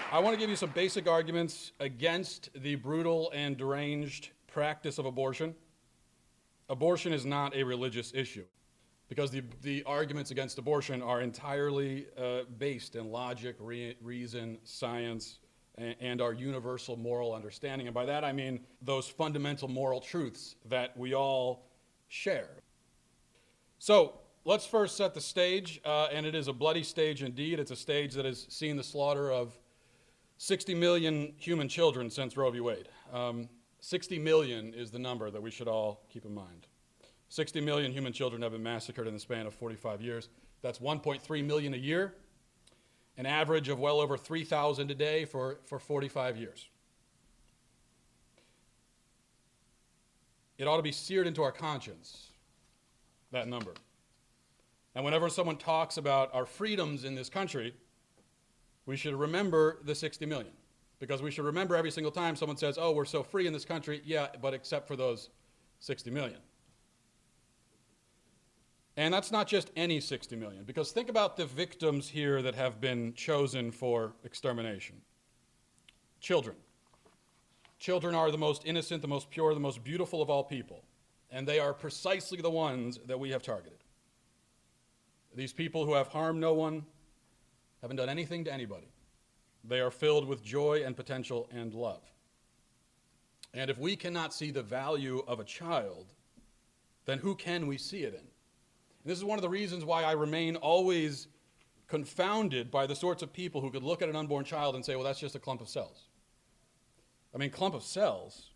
I want to give you some basic arguments against the brutal and deranged practice of abortion. Abortion is not a religious issue because the arguments against abortion are entirely based in logic, reason, science, and our universal moral understanding. And by that I mean those fundamental moral truths that we all share. So let's first set the stage, and it is a bloody stage indeed. It's a stage that has seen the slaughter of 60 million human children since Roe v. Wade. 60 million is the number that we should all keep in mind. 60 million human children have been massacred in the span of 45 years. That's 1.3 million a year, an average of well over 3,000 a day for 45 years. It ought to be seared into our conscience, that number. And whenever someone talks about our freedoms in this country, we should remember the 60 million. Because we should remember every single time someone says, oh, we're so free in this country. Yeah, but except for those 60 million. And that's not just any 60 million, because think about the victims here that have been chosen for extermination. Children. Children are the most innocent, the most pure, the most beautiful of all people. And they are precisely the ones that we have targeted. These people who have harmed no one, haven't done anything to anybody. They are filled with joy and potential and love. And if we cannot see the value of a child, then who can we see it in? And this is one of the reasons why I remain always confounded by the sorts of people who could look at an unborn child and say, well, that's just a clump of cells. I mean, clump of cells.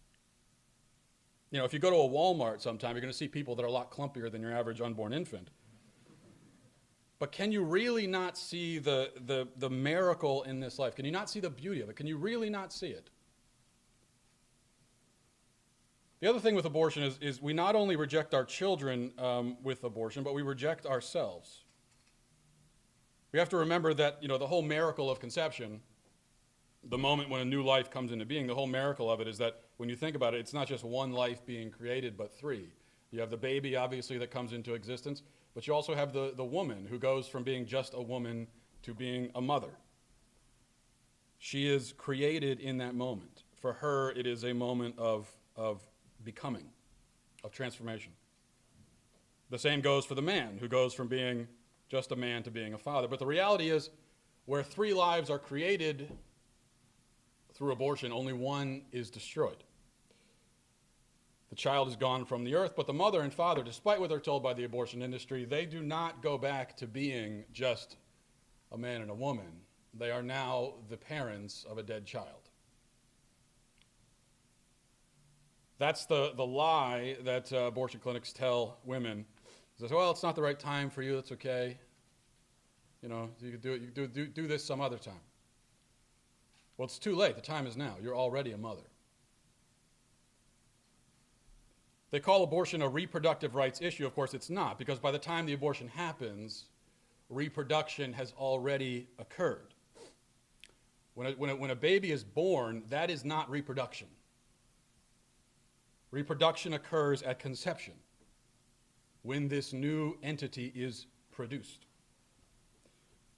You know, if you go to a Walmart sometime, you're going to see people that are a lot clumpier than your average unborn infant. But can you really not see the miracle in this life? Can you not see the beauty of it? Can you really not see it? The other thing with abortion is we not only reject our children with abortion, but we reject ourselves. We have to remember that, you know, the whole miracle of conception, the moment when a new life comes into being, the whole miracle of it is that when you think about it, it's not just one life being created, but three. You have the baby, obviously, that comes into existence, but you also have the woman who goes from being just a woman to being a mother. She is created in that moment. For her, it is a moment of becoming, of transformation. The same goes for the man who goes from being just a man to being a father. But the reality is, where three lives are created through abortion, only one is destroyed. The child is gone from the earth, but the mother and father, despite what they're told by the abortion industry, they do not go back to being just a man and a woman. They are now the parents of a dead child. That's the lie that abortion clinics tell women. They say, well, it's not the right time for you, that's okay. You know, you could do this some other time. Well, it's too late. The time is now. You're already a mother. They call abortion a reproductive rights issue. Of course, it's not, because by the time the abortion happens, reproduction has already occurred. When a baby is born, that is not reproduction. Reproduction occurs at conception, when this new entity is produced.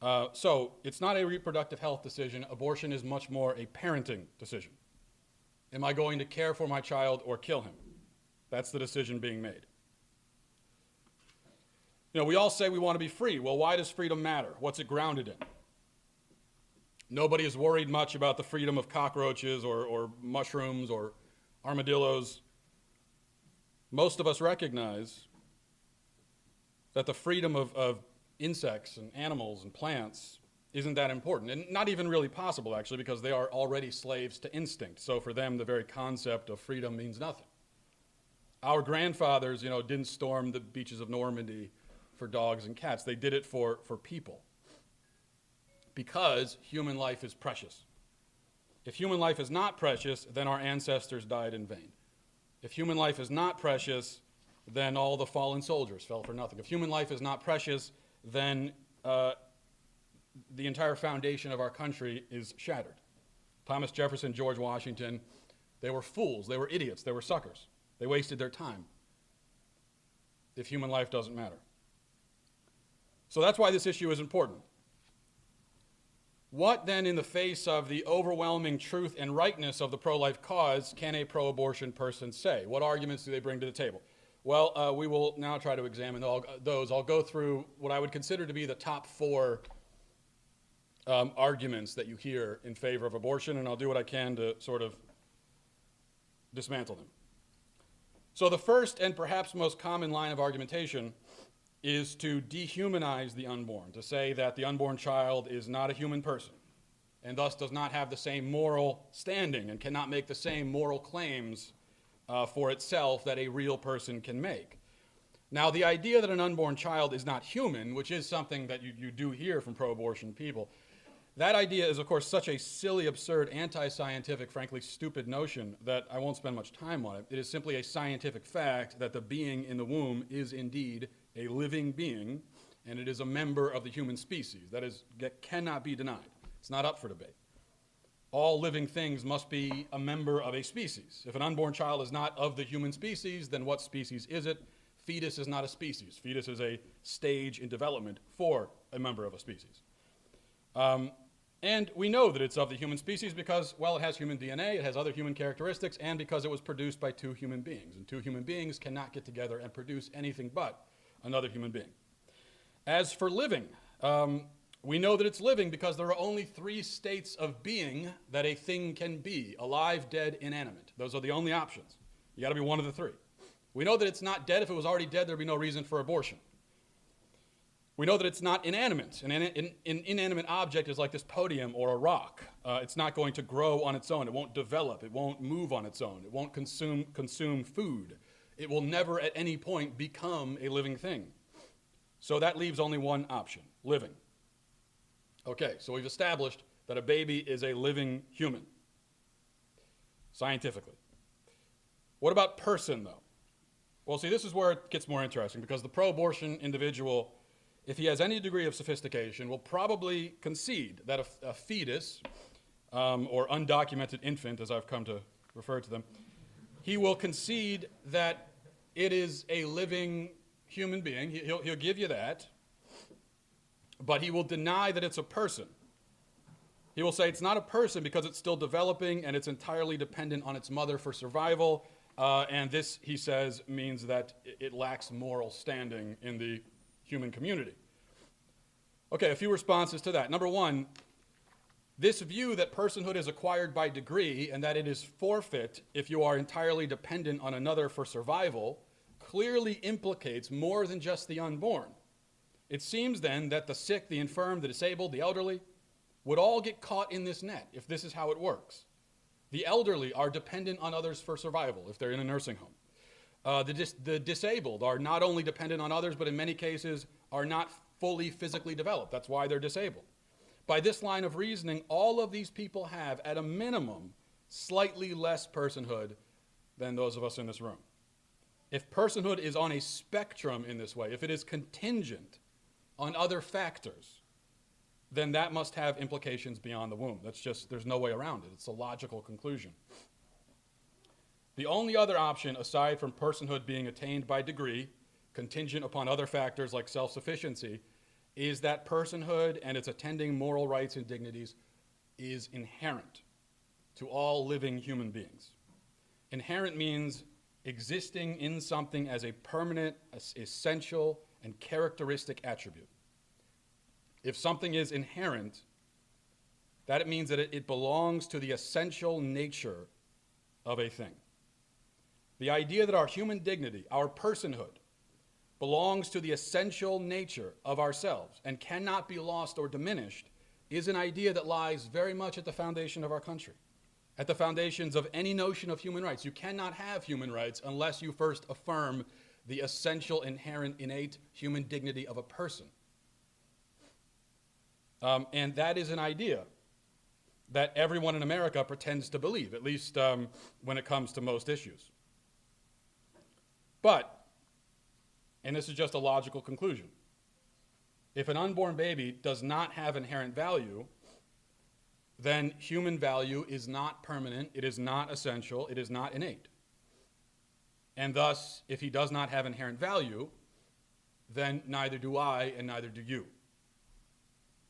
So it's not a reproductive health decision. Abortion is much more a parenting decision. Am I going to care for my child or kill him? That's the decision being made. You know, we all say we want to be free. Well, why does freedom matter? What's it grounded in? Nobody is worried much about the freedom of cockroaches or mushrooms or armadillos. Most of us recognize that the freedom of insects and animals and plants isn't that important, and not even really possible, actually, because they are already slaves to instinct. So for them, the very concept of freedom means nothing. Our grandfathers, you know, didn't storm the beaches of Normandy for dogs and cats. They did it for people, because human life is precious. If human life is not precious, then our ancestors died in vain. If human life is not precious, then all the fallen soldiers fell for nothing. If human life is not precious, then the entire foundation of our country is shattered. Thomas Jefferson, George Washington, they were fools, they were idiots, they were suckers. They wasted their time if human life doesn't matter. So that's why this issue is important. What then, in the face of the overwhelming truth and rightness of the pro-life cause, can a pro-abortion person say? What arguments do they bring to the table? Well, we will now try to examine those. I'll go through what I would consider to be the top 4 arguments that you hear in favor of abortion, and I'll do what I can to sort of dismantle them. So the first and perhaps most common line of argumentation is to dehumanize the unborn, to say that the unborn child is not a human person and thus does not have the same moral standing and cannot make the same moral claims for itself that a real person can make. Now, the idea that an unborn child is not human, which is something that you do hear from pro-abortion people, that idea is, of course, such a silly, absurd, anti-scientific, frankly stupid notion that I won't spend much time on it. It is simply a scientific fact that the being in the womb is indeed a living being, and it is a member of the human species. That cannot be denied. It's not up for debate. All living things must be a member of a species. If an unborn child is not of the human species, then what species is it? Fetus is not a species. Fetus is a stage in development for a member of a species. And we know that it's of the human species because, well, it has human DNA, it has other human characteristics, and because it was produced by 2 human beings. And 2 human beings cannot get together and produce anything but another human being. As for living, we know that it's living because there are only 3 states of being that a thing can be: alive, dead, inanimate. Those are the only options. You got to be one of the 3. We know that it's not dead. If it was already dead, there'd be no reason for abortion. We know that it's not inanimate. An inanimate object is like this podium or a rock. It's not going to grow on its own. It won't develop. It won't move on its own. It won't consume food. It will never at any point become a living thing. So that leaves only one option: living. Okay, so we've established that a baby is a living human, scientifically. What about person, though? Well, see, this is where it gets more interesting, because the pro-abortion individual, if he has any degree of sophistication, will probably concede that a fetus, or undocumented infant, as I've come to refer to them, he will concede that it is a living human being. He'll give you that, but he will deny that it's a person. He will say it's not a person because it's still developing and it's entirely dependent on its mother for survival, and this, he says, means that it lacks moral standing in the human community. Okay, a few responses to that. Number one, this view that personhood is acquired by degree and that it is forfeit if you are entirely dependent on another for survival clearly implicates more than just the unborn. It seems then that the sick, the infirm, the disabled, the elderly would all get caught in this net if this is how it works. The elderly are dependent on others for survival if they're in a nursing home. The disabled are not only dependent on others, but in many cases are not fully physically developed. That's why they're disabled. By this line of reasoning, all of these people have, at a minimum, slightly less personhood than those of us in this room. If personhood is on a spectrum in this way, if it is contingent on other factors, then that must have implications beyond the womb. There's no way around it. It's a logical conclusion. The only other option, aside from personhood being attained by degree, contingent upon other factors like self-sufficiency, is that personhood and its attending moral rights and dignities is inherent to all living human beings. Inherent means existing in something as a permanent, essential, and characteristic attribute. If something is inherent, that means that it belongs to the essential nature of a thing. The idea that our human dignity, our personhood, belongs to the essential nature of ourselves and cannot be lost or diminished is an idea that lies very much at the foundation of our country, at the foundations of any notion of human rights. You cannot have human rights unless you first affirm the essential, inherent, innate human dignity of a person. And that is an idea that everyone in America pretends to believe, at least when it comes to most issues. But, and this is just a logical conclusion, if an unborn baby does not have inherent value, then human value is not permanent, it is not essential, it is not innate. And thus, if he does not have inherent value, then neither do I and neither do you.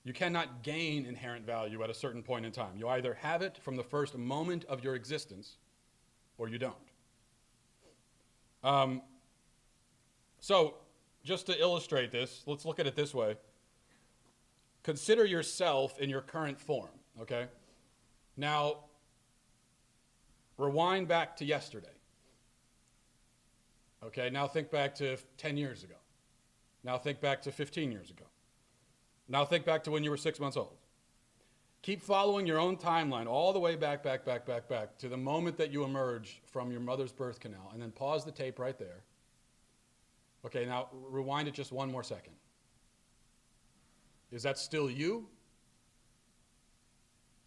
You cannot gain inherent value at a certain point in time. You either have it from the first moment of your existence, or you don't. So, just to illustrate this, let's look at it this way. Consider yourself in your current form, okay? Now, rewind back to yesterday. Okay, now think back to 10 years ago. Now think back to 15 years ago. Now think back to when you were 6 months old. Keep following your own timeline all the way back to the moment that you emerge from your mother's birth canal, and then pause the tape right there. Okay, now rewind it just one more second. Is that still you?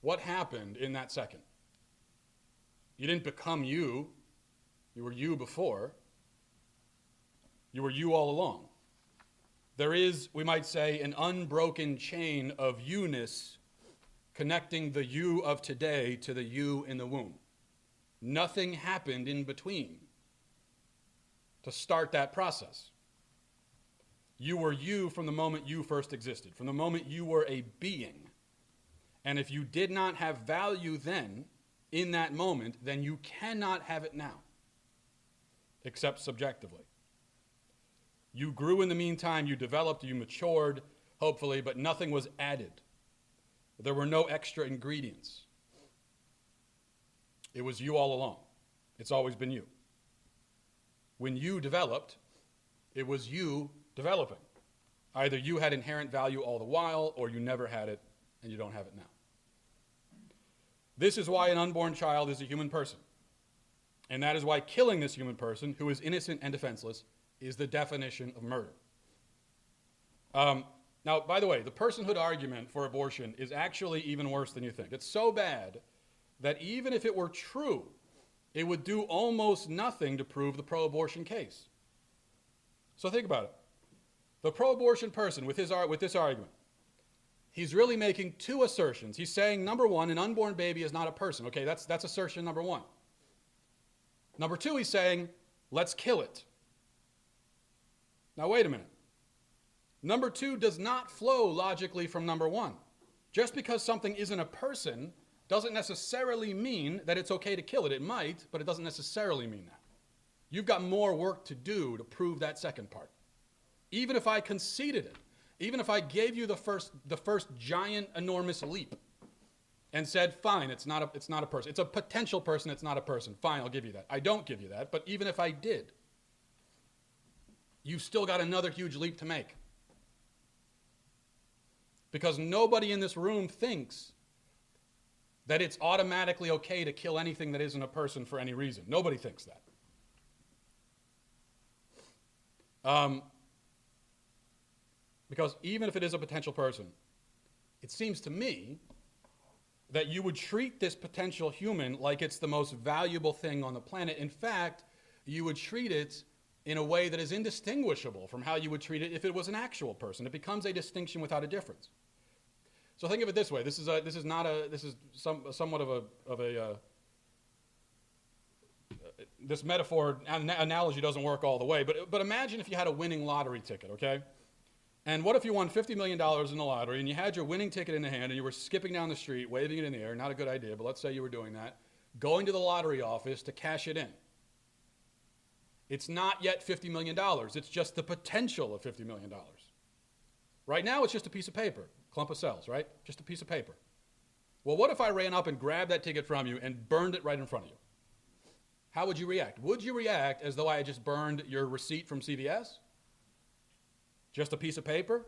What happened in that second? You didn't become you. You were you before. You were you all along. There is, we might say, an unbroken chain of you-ness connecting the you of today to the you in the womb. Nothing happened in between to start that process. You were you from the moment you first existed, from the moment you were a being. And if you did not have value then, in that moment, then you cannot have it now, except subjectively. You grew in the meantime, you developed, you matured, hopefully, but nothing was added. There were no extra ingredients. It was you all along. It's always been you. When you developed, it was you developing. Either you had inherent value all the while, or you never had it, and you don't have it now. This is why an unborn child is a human person. And that is why killing this human person, who is innocent and defenseless, is the definition of murder. Now, by the way, the personhood argument for abortion is actually even worse than you think. It's so bad that even if it were true, it would do almost nothing to prove the pro-abortion case. So think about it. The pro-abortion person with this argument, he's really making two assertions. He's saying, number one, an unborn baby is not a person. Okay, that's assertion number one. Number two, he's saying, let's kill it. Now, wait a minute. Number two does not flow logically from number one. Just because something isn't a person doesn't necessarily mean that it's okay to kill it. It might, but it doesn't necessarily mean that. You've got more work to do to prove that second part. Even if I conceded it, even if I gave you the first giant, enormous leap and said, fine, it's not a person. It's a potential person, it's not a person. Fine, I'll give you that. I don't give you that, but even if I did, you've still got another huge leap to make. Because nobody in this room thinks that it's automatically okay to kill anything that isn't a person for any reason. Nobody thinks that. Because even if it is a potential person, it seems to me that you would treat this potential human like it's the most valuable thing on the planet. In fact, you would treat it in a way that is indistinguishable from how you would treat it if it was an actual person. It becomes a distinction without a difference. So think of it this way. This is somewhat of a this metaphor analogy doesn't work all the way. But imagine if you had a winning lottery ticket, okay? And what if you won $50 million in the lottery and you had your winning ticket in the hand and you were skipping down the street, waving it in the air? Not a good idea, but let's say you were doing that. Going to the lottery office to cash it in. It's not yet $50 million. It's just the potential of $50 million. Right now, it's just a piece of paper, clump of cells, right? Just a piece of paper. Well, what if I ran up and grabbed that ticket from you and burned it right in front of you? How would you react? Would you react as though I had just burned your receipt from CVS? Just a piece of paper?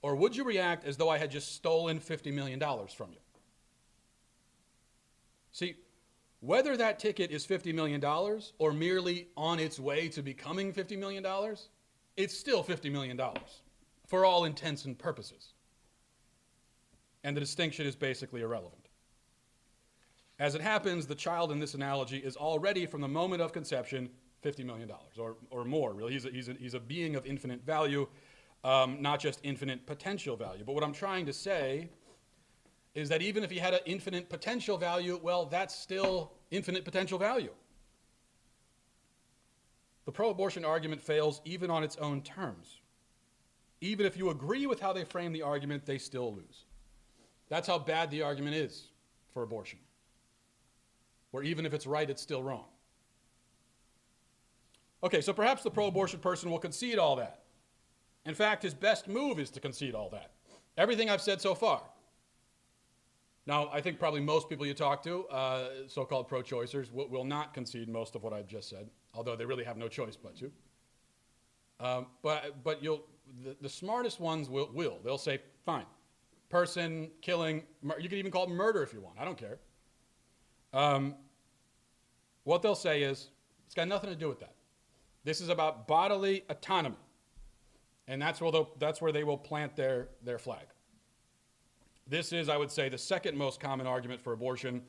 Or would you react as though I had just stolen $50 million from you? See, whether that ticket is $50 million or merely on its way to becoming $50 million, it's still $50 million for all intents and purposes. And the distinction is basically irrelevant. As it happens, the child in this analogy is already, from the moment of conception, $50 million or more, really. He's a being of infinite value, not just infinite potential value. But what I'm trying to say is that even if he had an infinite potential value, well, that's still infinite potential value. The pro-abortion argument fails even on its own terms. Even if you agree with how they frame the argument, they still lose. That's how bad the argument is for abortion. Where even if it's right, it's still wrong. Okay, so perhaps the pro-abortion person will concede all that. In fact, his best move is to concede all that. Everything I've said so far. Now, I think probably most people you talk to, so-called pro-choicers, will not concede most of what I've just said, although they really have no choice but to. But the smartest ones will. They'll say, fine, person, killing, you can even call it murder if you want. I don't care. What they'll say is, it's got nothing to do with that. This is about bodily autonomy. And that's where they will plant their flag. This is, I would say, the second most common argument for abortion,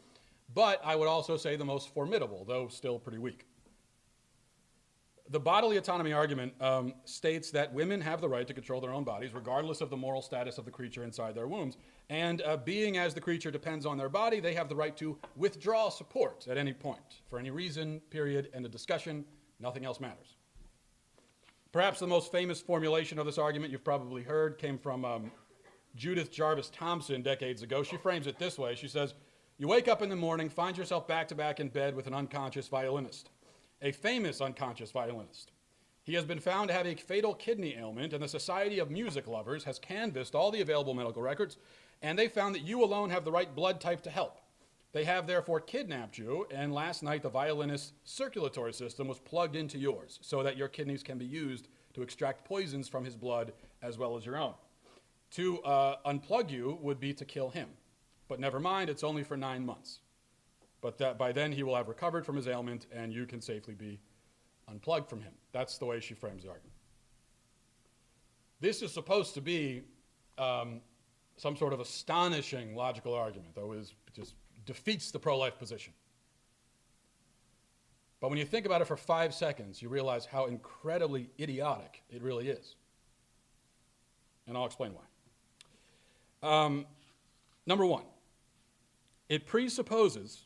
but I would also say the most formidable, though still pretty weak. The bodily autonomy argument states that women have the right to control their own bodies, regardless of the moral status of the creature inside their wombs. And being as the creature depends on their body, they have the right to withdraw support at any point, for any reason, period, end of discussion. Nothing else matters. Perhaps the most famous formulation of this argument you've probably heard came from Judith Jarvis Thompson decades ago. She frames it this way. She says, you wake up in the morning, find yourself back to back in bed with an unconscious violinist, a famous unconscious violinist. He has been found to have a fatal kidney ailment, and the Society of Music Lovers has canvassed all the available medical records, and they found that you alone have the right blood type to help. They have therefore kidnapped you, and last night the violinist's circulatory system was plugged into yours so that your kidneys can be used to extract poisons from his blood as well as your own. To unplug you would be to kill him. But never mind, it's only for 9 months. But by then he will have recovered from his ailment and you can safely be unplugged from him. That's the way she frames the argument. This is supposed to be some sort of astonishing logical argument, though it just defeats the pro-life position. But when you think about it for 5 seconds, you realize how incredibly idiotic it really is. And I'll explain why. Number one, it presupposes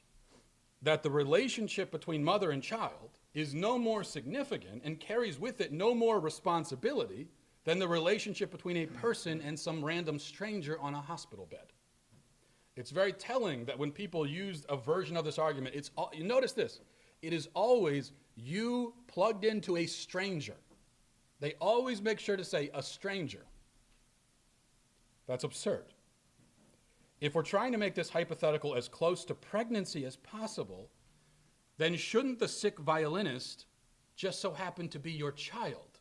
that the relationship between mother and child is no more significant and carries with it no more responsibility than the relationship between a person and some random stranger on a hospital bed. It's very telling that when people use a version of this argument, you notice this, it is always you plugged into a stranger. They always make sure to say a stranger. That's absurd. If we're trying to make this hypothetical as close to pregnancy as possible, then shouldn't the sick violinist just so happen to be your child?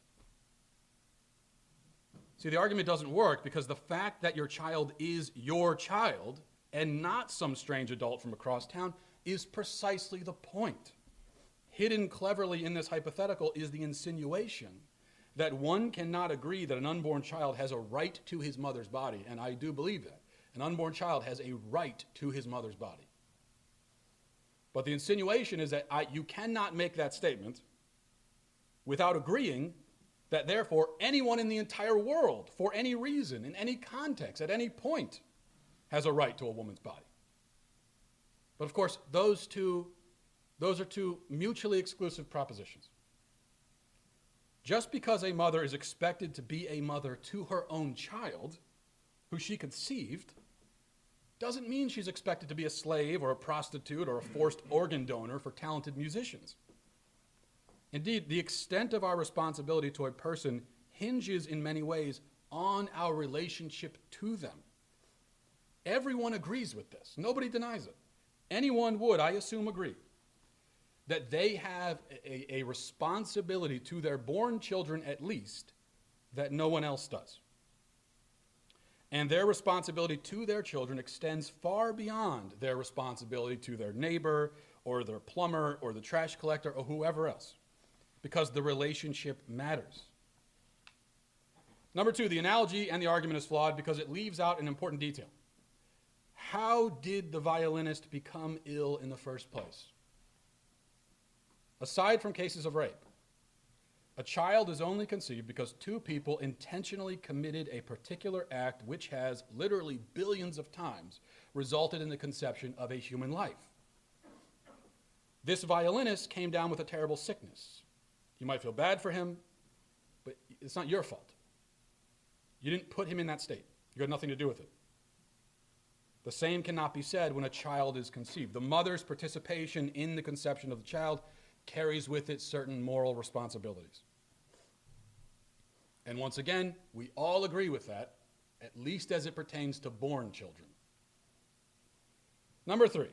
See, the argument doesn't work because the fact that your child is your child and not some strange adult from across town is precisely the point. Hidden cleverly in this hypothetical is the insinuation that one cannot agree that an unborn child has a right to his mother's body, and I do believe that. An unborn child has a right to his mother's body. But the insinuation is that you cannot make that statement without agreeing that therefore anyone in the entire world, for any reason, in any context, at any point, has a right to a woman's body. But of course, those are two mutually exclusive propositions. Just because a mother is expected to be a mother to her own child, who she conceived, doesn't mean she's expected to be a slave or a prostitute or a forced organ donor for talented musicians. Indeed, the extent of our responsibility to a person hinges in many ways on our relationship to them. Everyone agrees with this. Nobody denies it. Anyone would, I assume, agree that they have a responsibility to their born children at least that no one else does. And their responsibility to their children extends far beyond their responsibility to their neighbor or their plumber or the trash collector or whoever else, because the relationship matters. Number two, the analogy and the argument is flawed because it leaves out an important detail. How did the violinist become ill in the first place? Aside from cases of rape, a child is only conceived because two people intentionally committed a particular act which has, literally billions of times, resulted in the conception of a human life. This violinist came down with a terrible sickness. You might feel bad for him, but it's not your fault. You didn't put him in that state. You had nothing to do with it. The same cannot be said when a child is conceived. The mother's participation in the conception of the child carries with it certain moral responsibilities. And once again, we all agree with that, at least as it pertains to born children. Number 3,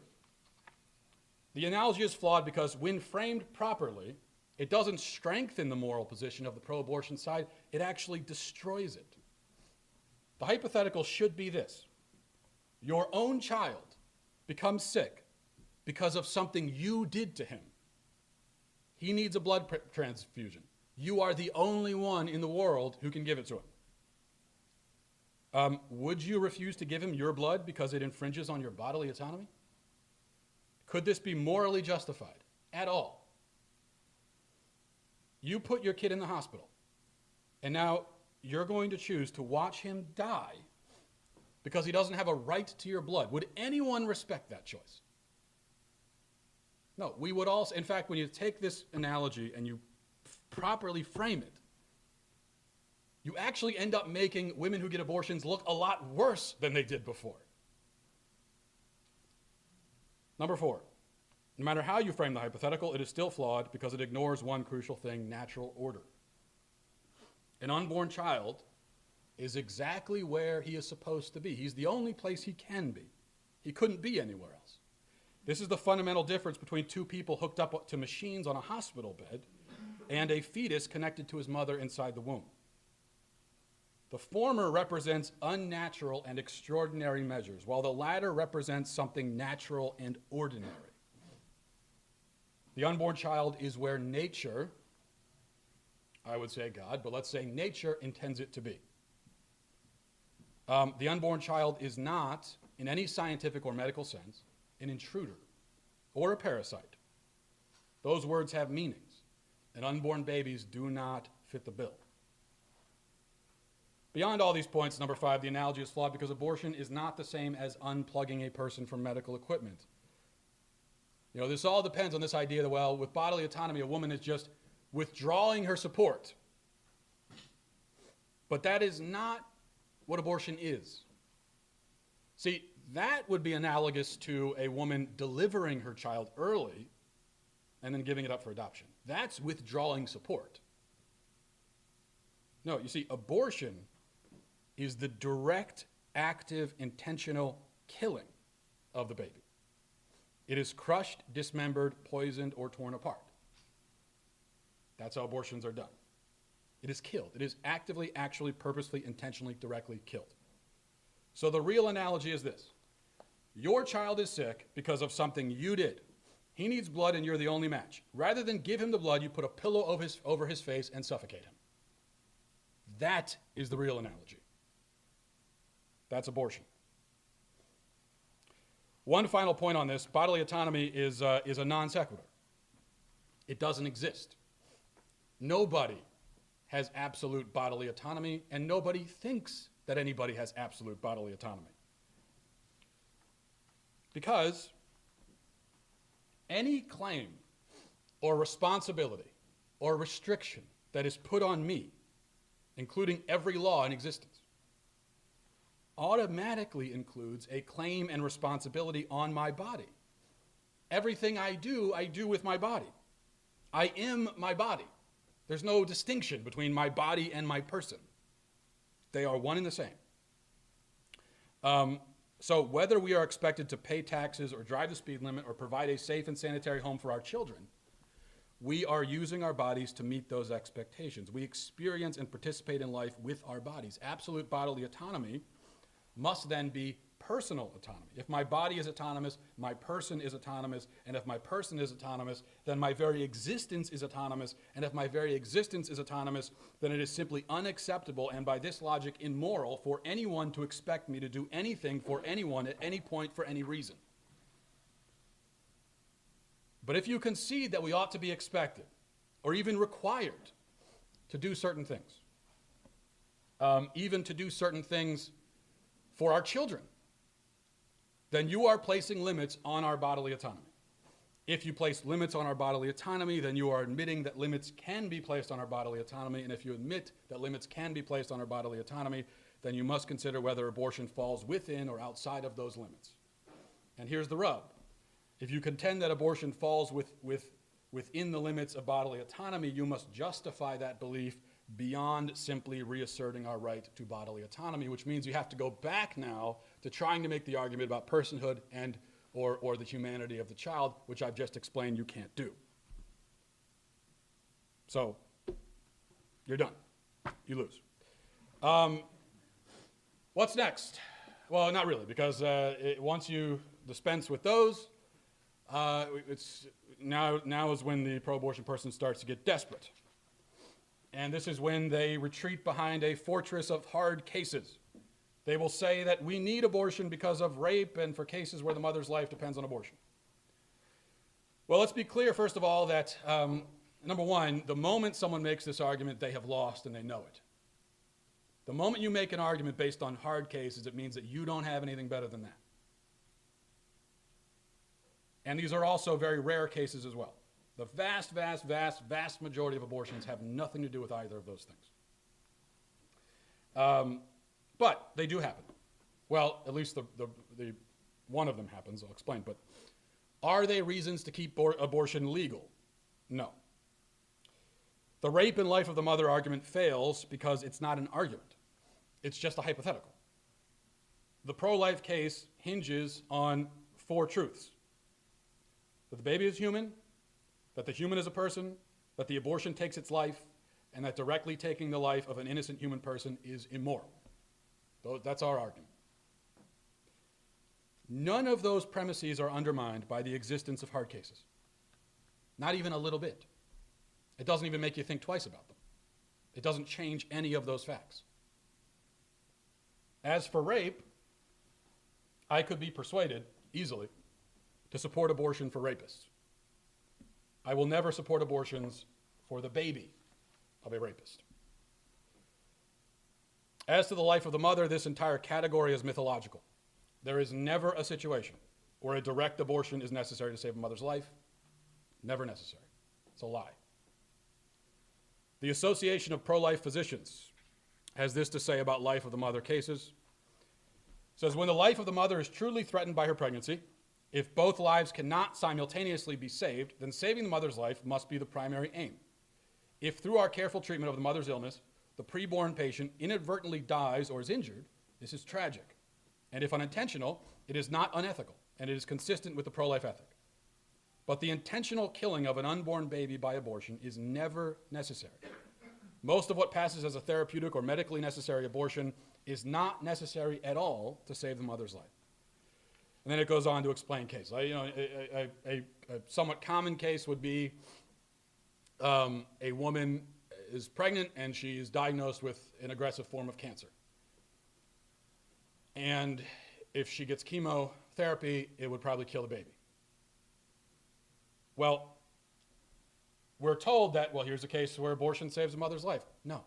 the analogy is flawed because when framed properly, it doesn't strengthen the moral position of the pro-abortion side, it actually destroys it. The hypothetical should be this: your own child becomes sick because of something you did to him. He needs a blood transfusion. You are the only one in the world who can give it to him. Would you refuse to give him your blood because it infringes on your bodily autonomy? Could this be morally justified at all? You put your kid in the hospital, and now you're going to choose to watch him die because he doesn't have a right to your blood. Would anyone respect that choice? No, we would also. In fact, when you take this analogy and you properly frame it, you actually end up making women who get abortions look a lot worse than they did before. Number 4, no matter how you frame the hypothetical, it is still flawed because it ignores one crucial thing: natural order. An unborn child is exactly where he is supposed to be. He's the only place he can be. He couldn't be anywhere else. This is the fundamental difference between two people hooked up to machines on a hospital bed and a fetus connected to his mother inside the womb. The former represents unnatural and extraordinary measures, while the latter represents something natural and ordinary. The unborn child is where nature, I would say God, but let's say nature intends it to be. The unborn child is not, in any scientific or medical sense, an intruder or a parasite. Those words have meanings, and unborn babies do not fit the bill. Beyond all these points, number 5, the analogy is flawed because abortion is not the same as unplugging a person from medical equipment. You know, this all depends on this idea that, well, with bodily autonomy, a woman is just withdrawing her support. But that is not what abortion is. See, that would be analogous to a woman delivering her child early and then giving it up for adoption. That's withdrawing support. No, you see, abortion is the direct, active, intentional killing of the baby. It is crushed, dismembered, poisoned, or torn apart. That's how abortions are done. It is killed. It is actively, actually, purposefully, intentionally, directly killed. So the real analogy is this: your child is sick because of something you did. He needs blood and you're the only match. Rather than give him the blood, you put a pillow over his face and suffocate him. That is the real analogy. That's abortion. One final point on this: bodily autonomy is a non sequitur. It doesn't exist. Nobody has absolute bodily autonomy, and nobody thinks that anybody has absolute bodily autonomy. Because any claim or responsibility or restriction that is put on me, including every law in existence, automatically includes a claim and responsibility on my body. Everything I do with my body. I am my body. There's no distinction between my body and my person. They are one and the same. So whether we are expected to pay taxes or drive the speed limit or provide a safe and sanitary home for our children, we are using our bodies to meet those expectations. We experience and participate in life with our bodies. Absolute bodily autonomy must then be personal autonomy. If my body is autonomous, my person is autonomous, and if my person is autonomous, then my very existence is autonomous, and if my very existence is autonomous, then it is simply unacceptable and by this logic immoral for anyone to expect me to do anything for anyone at any point for any reason. But if you concede that we ought to be expected or even required to do certain things, even to do certain things for our children, then you are placing limits on our bodily autonomy. If you place limits on our bodily autonomy, then you are admitting that limits can be placed on our bodily autonomy. And if you admit that limits can be placed on our bodily autonomy, then you must consider whether abortion falls within or outside of those limits. And here's the rub. If you contend that abortion falls within the limits of bodily autonomy, you must justify that belief beyond simply reasserting our right to bodily autonomy, which means you have to go back now to trying to make the argument about personhood and or the humanity of the child, which I've just explained you can't do. So, you're done. You lose. What's next? Well, not really, because once you dispense with those, it's now is when the pro-abortion person starts to get desperate. And this is when they retreat behind a fortress of hard cases. They will say that we need abortion because of rape and for cases where the mother's life depends on abortion. Well, let's be clear, first of all, that number one, the moment someone makes this argument, they have lost and they know it. The moment you make an argument based on hard cases, it means that you don't have anything better than that. And these are also very rare cases as well. The vast, vast, vast, vast majority of abortions have nothing to do with either of those things. But they do happen. Well, at least the one of them happens, I'll explain. But are they reasons to keep abortion legal? No. The rape and life of the mother argument fails because it's not an argument. It's just a hypothetical. The pro-life case hinges on 4 truths. That the baby is human, that the human is a person, that the abortion takes its life, and that directly taking the life of an innocent human person is immoral. That's our argument. None of those premises are undermined by the existence of hard cases. Not even a little bit. It doesn't even make you think twice about them. It doesn't change any of those facts. As for rape, I could be persuaded easily to support abortion for rapists. I will never support abortions for the baby of a rapist. As to the life of the mother, this entire category is mythological. There is never a situation where a direct abortion is necessary to save a mother's life. Never necessary. It's a lie. The Association of Pro-Life Physicians has this to say about life of the mother cases. It says, when the life of the mother is truly threatened by her pregnancy, if both lives cannot simultaneously be saved, then saving the mother's life must be the primary aim. If through our careful treatment of the mother's illness, the preborn patient inadvertently dies or is injured, this is tragic. And if unintentional, it is not unethical, and it is consistent with the pro-life ethic. But the intentional killing of an unborn baby by abortion is never necessary. Most of what passes as a therapeutic or medically necessary abortion is not necessary at all to save the mother's life. And then it goes on to explain cases. A somewhat common case would be a woman is pregnant and she is diagnosed with an aggressive form of cancer. And if she gets chemotherapy, it would probably kill the baby. Well, we're told that, well, here's a case where abortion saves a mother's life. No.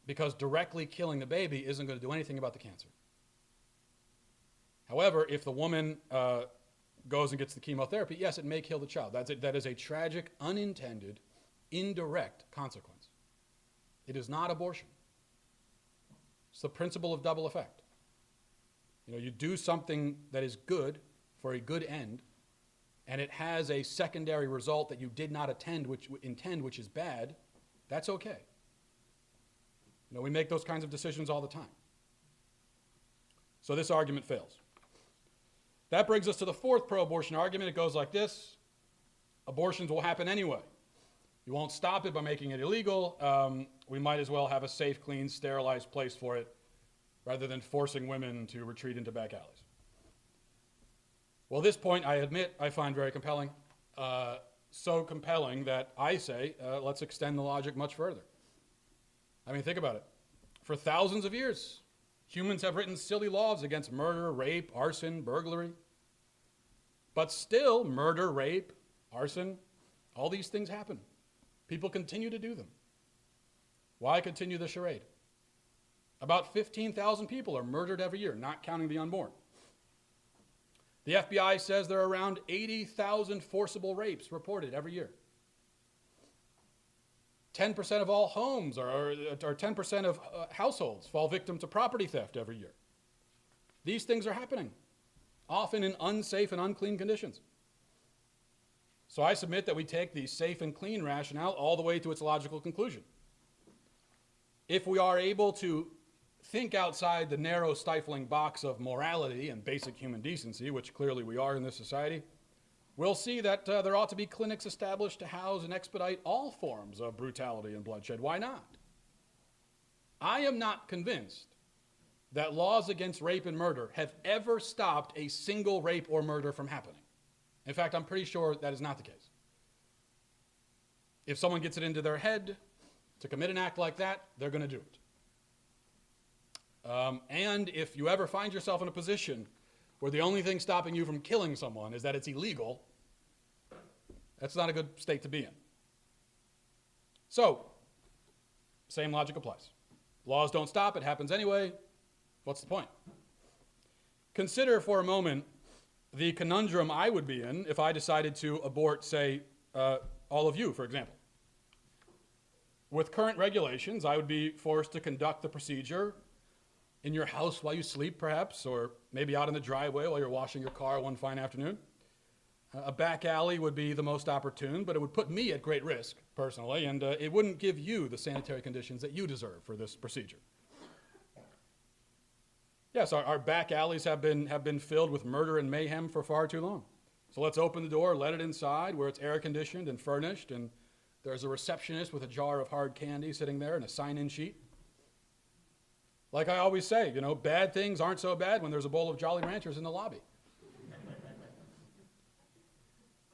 Because directly killing the baby isn't going to do anything about the cancer. However, if the woman goes and gets the chemotherapy, yes, it may kill the child. That is a tragic, unintended, indirect consequence. It is not abortion. It's the principle of double effect. You do something that is good for a good end, and it has a secondary result that you did not intend, which is bad. That's okay. We make those kinds of decisions all the time. So this argument fails. That brings us to the 4th pro-abortion argument. It goes like this. Abortions will happen anyway. You won't stop it by making it illegal. We might as well have a safe, clean, sterilized place for it rather than forcing women to retreat into back alleys. Well, this point, I admit, I find very compelling. So compelling that I say, let's extend the logic much further. I mean, think about it. For thousands of years, humans have written silly laws against murder, rape, arson, burglary. But still, murder, rape, arson, all these things happen. People continue to do them. Why continue the charade? About 15,000 people are murdered every year, not counting the unborn. The FBI says there are around 80,000 forcible rapes reported every year. 10% of all homes or 10% of households fall victim to property theft every year. These things are happening, often in unsafe and unclean conditions. So I submit that we take the safe and clean rationale all the way to its logical conclusion. If we are able to think outside the narrow, stifling box of morality and basic human decency, which clearly we are in this society, we'll see that there ought to be clinics established to house and expedite all forms of brutality and bloodshed. Why not? I am not convinced that laws against rape and murder have ever stopped a single rape or murder from happening. In fact, I'm pretty sure that is not the case. If someone gets it into their head to commit an act like that, they're going to do it. And if you ever find yourself in a position where the only thing stopping you from killing someone is that it's illegal, that's not a good state to be in. So, same logic applies. Laws don't stop, it happens anyway. What's the point? Consider for a moment the conundrum I would be in if I decided to abort, say, all of you, for example. With current regulations, I would be forced to conduct the procedure in your house while you sleep, perhaps, or maybe out in the driveway while you're washing your car one fine afternoon. A back alley would be the most opportune, but it would put me at great risk, personally, and it wouldn't give you the sanitary conditions that you deserve for this procedure. Yes, our back alleys have been filled with murder and mayhem for far too long. So let's open the door, let it inside where it's air-conditioned and furnished, and there's a receptionist with a jar of hard candy sitting there and a sign-in sheet. Like I always say, bad things aren't so bad when there's a bowl of Jolly Ranchers in the lobby.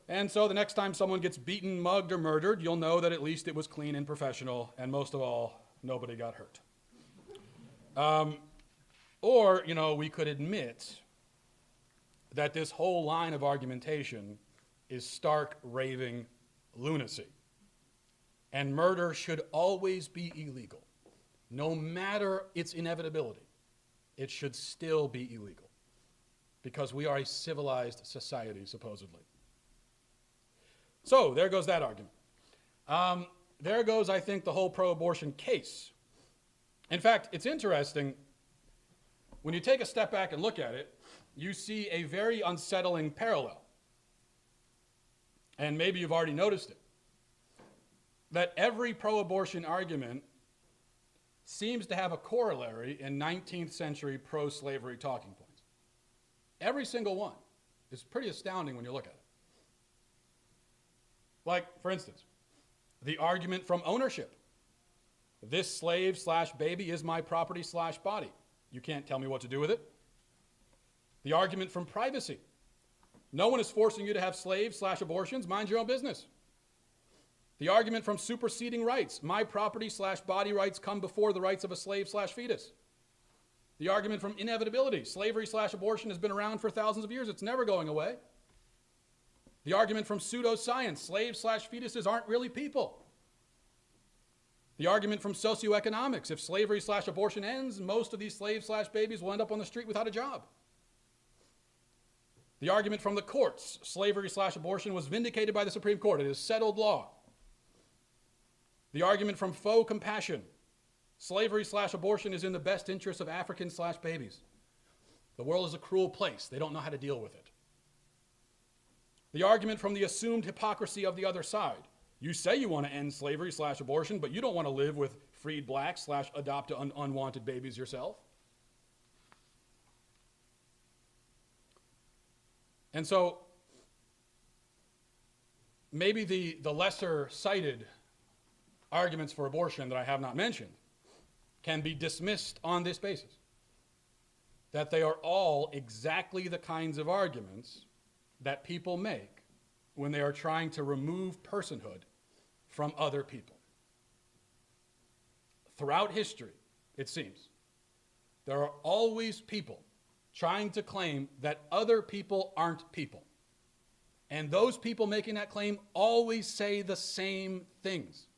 And so the next time someone gets beaten, mugged, or murdered, you'll know that at least it was clean and professional, and most of all, nobody got hurt. Or, we could admit that this whole line of argumentation is stark, raving lunacy. And murder should always be illegal. No matter its inevitability, it should still be illegal. Because we are a civilized society, supposedly. So, there goes that argument. There goes, I think, the whole pro-abortion case. In fact, it's interesting. When you take a step back and look at it, you see a very unsettling parallel. And maybe you've already noticed it. That every pro-abortion argument seems to have a corollary in 19th century pro-slavery talking points. Every single one is pretty astounding when you look at it. Like, for instance, the argument from ownership. This slave/baby is my property/body. You can't tell me what to do with it. The argument from privacy. No one is forcing you to have slaves/abortions. Mind your own business. The argument from superseding rights. My property/body rights come before the rights of a slave/fetus. The argument from inevitability. Slavery/abortion has been around for thousands of years. It's never going away. The argument from pseudoscience. Slaves/fetuses aren't really people. The argument from socioeconomics. If slavery/abortion ends, most of these slaves/babies will end up on the street without a job. The argument from the courts. Slavery/abortion was vindicated by the Supreme Court. It is settled law. The argument from faux compassion. Slavery/abortion is in the best interest of Africans/babies. The world is a cruel place. They don't know how to deal with it. The argument from the assumed hypocrisy of the other side. You say you want to end slavery/abortion, but you don't want to live with freed blacks/adopt unwanted babies yourself. And so, maybe the lesser cited arguments for abortion that I have not mentioned can be dismissed on this basis. That they are all exactly the kinds of arguments that people make when they are trying to remove personhood from other people. Throughout history, it seems, there are always people trying to claim that other people aren't people. And those people making that claim always say the same things.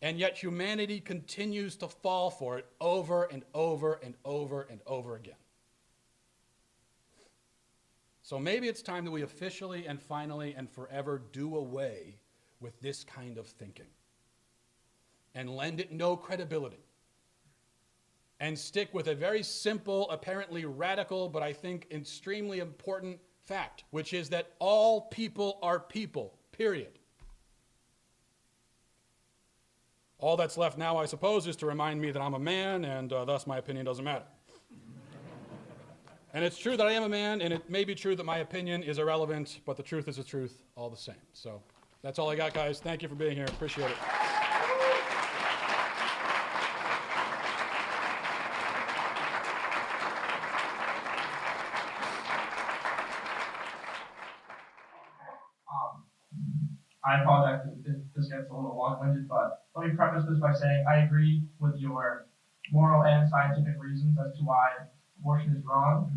And yet humanity continues to fall for it over and over and over and over again. So maybe it's time that we officially and finally and forever do away with this kind of thinking and lend it no credibility and stick with a very simple, apparently radical, but I think extremely important fact, which is that all people are people, period. All that's left now, I suppose, is to remind me that I'm a man, and thus my opinion doesn't matter. And it's true that I am a man, and it may be true that my opinion is irrelevant, but the truth is the truth all the same. So that's all I got, guys. Thank you for being here. Appreciate it. I apologize if this gets a little long-winded, but let me preface this by saying I agree with your moral and scientific reasons as to why abortion is wrong.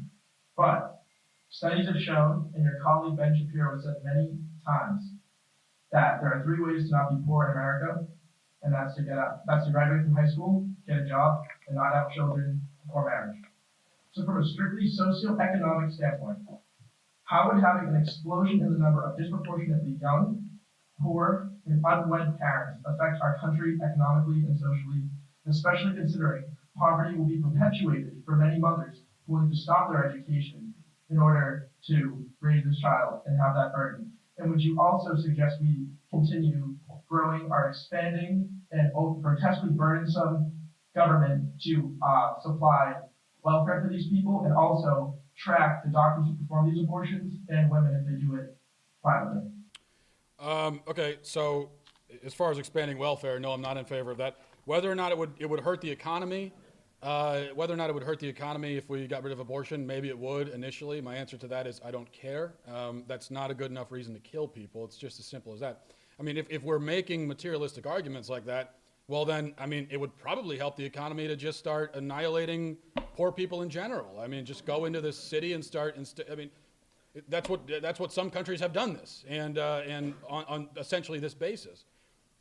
But studies have shown, and your colleague Ben Shapiro has said many times, that there are 3 ways to not be poor in America, and that's to graduate from high school, get a job, and not have children or marriage. So from a strictly socioeconomic standpoint, how would having an explosion in the number of disproportionately young, poor, and unwed parents affect our country economically and socially, especially considering poverty will be perpetuated for many mothers who will need to stop their education in order to raise this child and have that burden? And would you also suggest we continue growing our expanding and grotesquely burdensome government to supply welfare for these people, and also track the doctors who perform these abortions and women if they do it privately? Okay, so as far as expanding welfare, no, I'm not in favor of that. Whether or not it would hurt the economy, if we got rid of abortion, maybe it would initially. My answer to that is I don't care. That's not a good enough reason to kill people. It's just as simple as that. I mean, if we're making materialistic arguments like that, well then, I mean, it would probably help the economy to just start annihilating poor people in general. I mean, just go into this city and start, I mean, that's what some countries have done this, and on essentially this basis.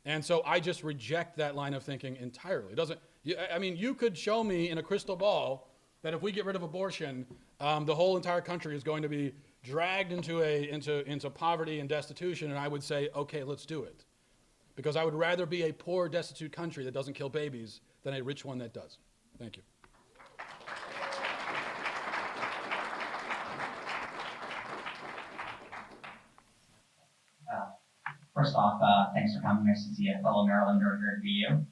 And so I just reject that line of thinking entirely. It doesn't. I mean, you could show me in a crystal ball that if we get rid of abortion, the whole entire country is going to be dragged into poverty and destitution, and I would say, okay, let's do it, because I would rather be a poor, destitute country that doesn't kill babies than a rich one that does. Thank you. First off, thanks for coming. Nice to see a fellow Marylander here at VU.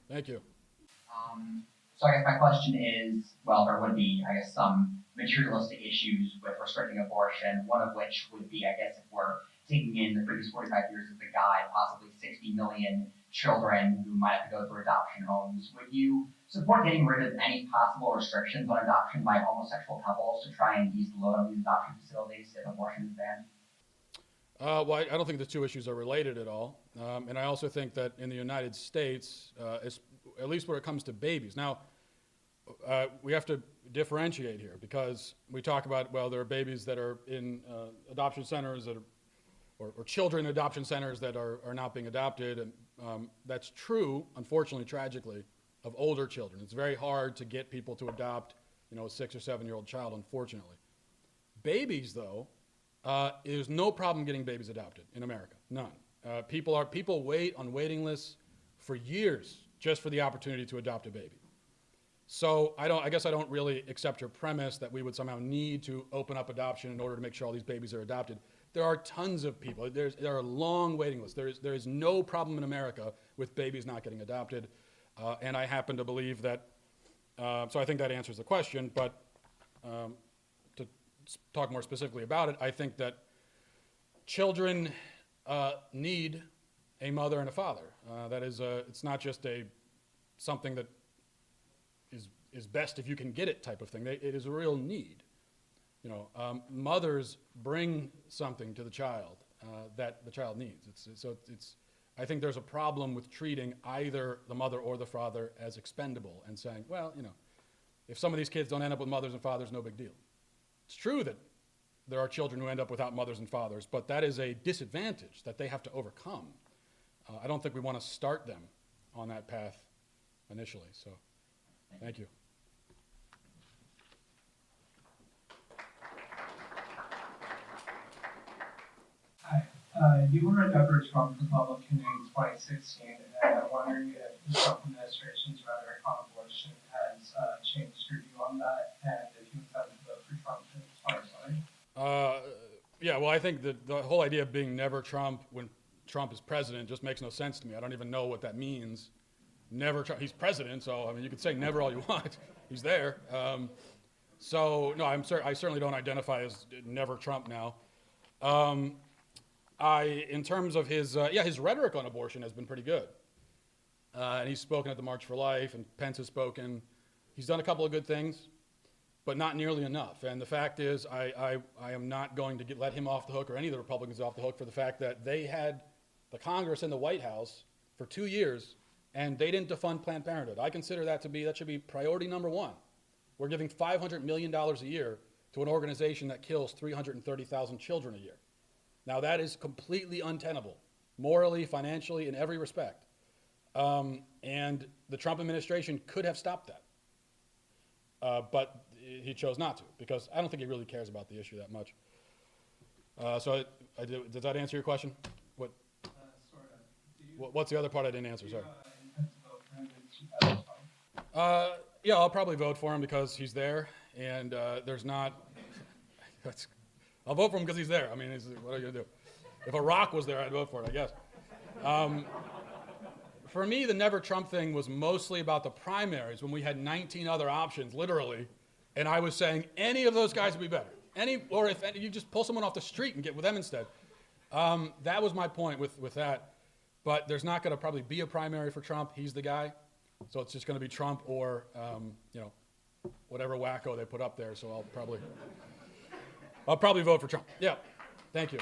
Thank you. So I guess my question is, well, there would be, I guess, some materialistic issues with restricting abortion, one of which would be, I guess, if we're taking in the previous 45 years of the guide, possibly 60 million children who might have to go through adoption homes. Would you support getting rid of any possible restrictions on adoption by homosexual couples to try and ease the load on these adoption facilities if abortion is banned? Well, I don't think the two issues are related at all. And I also think that in the United States, at least when it comes to babies. Now, we have to differentiate here, because we talk about, well, there are babies that are in adoption centers that are, or children in adoption centers that are not being adopted. And that's true, unfortunately, tragically, of older children. It's very hard to get people to adopt, a 6 or 7-year-old child, unfortunately. Babies, though, there's no problem getting babies adopted in America, none. People wait on waiting lists for years just for the opportunity to adopt a baby. So I guess I don't really accept your premise that we would somehow need to open up adoption in order to make sure all these babies are adopted. There are tons of people. There are long waiting lists. There is no problem in America with babies not getting adopted, and I happen to believe that. So I think that answers the question. But to talk more specifically about it, I think that children need a mother and a father. That is, it's not just something that is best if you can get it type of thing. It is a real need. Mothers bring something to the child that the child needs. I think there's a problem with treating either the mother or the father as expendable and saying, well, if some of these kids don't end up with mothers and fathers, no big deal. It's true that there are children who end up without mothers and fathers, but that is a disadvantage that they have to overcome. I don't think we want to start them on that path initially. So, thank you. You were a Never Trump Republican in 2016, and I'm wondering if the Trump administration's rhetoric on abortion has changed your view on that, and if you intend to vote for Trump in 2020. Yeah, well, I think the whole idea of being never Trump when Trump is president just makes no sense to me. I don't even know what that means. Never Trump. He's president, so I mean, you could say never all you want. He's there. So no, I certainly don't identify as never Trump now. In terms of his rhetoric on abortion has been pretty good. And he's spoken at the March for Life, and Pence has spoken. He's done a couple of good things, but not nearly enough. And the fact is, I am not going to let him off the hook, or any of the Republicans off the hook, for the fact that they had the Congress and the White House for 2 years, and they didn't defund Planned Parenthood. I consider that should be priority number one. We're giving $500 million a year to an organization that kills 330,000 children a year. Now that is completely untenable, morally, financially, in every respect. And the Trump administration could have stopped that. But he chose not to, because I don't think he really cares about the issue that much. Does that answer your question? Sort of. What's the other part I didn't answer? Sorry. Intend to vote for him in 2020? Yeah, I'll probably vote for him because he's there, and I'll vote for him because he's there. I mean, what are you gonna do? If a rock was there, I'd vote for it, I guess. For me, the never Trump thing was mostly about the primaries, when we had 19 other options, literally, and I was saying any of those guys would be better. Or if you just pull someone off the street and get with them instead. That was my point with that. But there's not going to probably be a primary for Trump. He's the guy. So it's just going to be Trump or, whatever wacko they put up there. So I'll probably vote for Trump. Yeah. Thank you.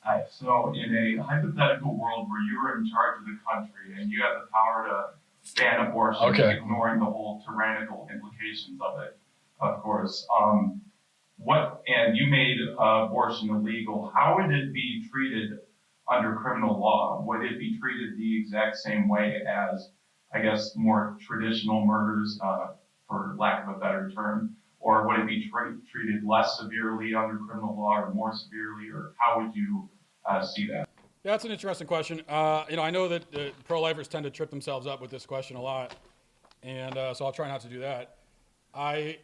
Hi. So in a hypothetical world where you were in charge of the country and you have the power to ban abortion, ignoring the whole tyrannical implications of it, of course, and you made abortion illegal, how would it be treated under criminal law? Would it be treated the exact same way as, I guess, more traditional murders, for lack of a better term? Or would it be treated less severely under criminal law or more severely? Or how would you see that? Yeah, that's an interesting question. I know that pro-lifers tend to trip themselves up with this question a lot, and so I'll try not to do that. I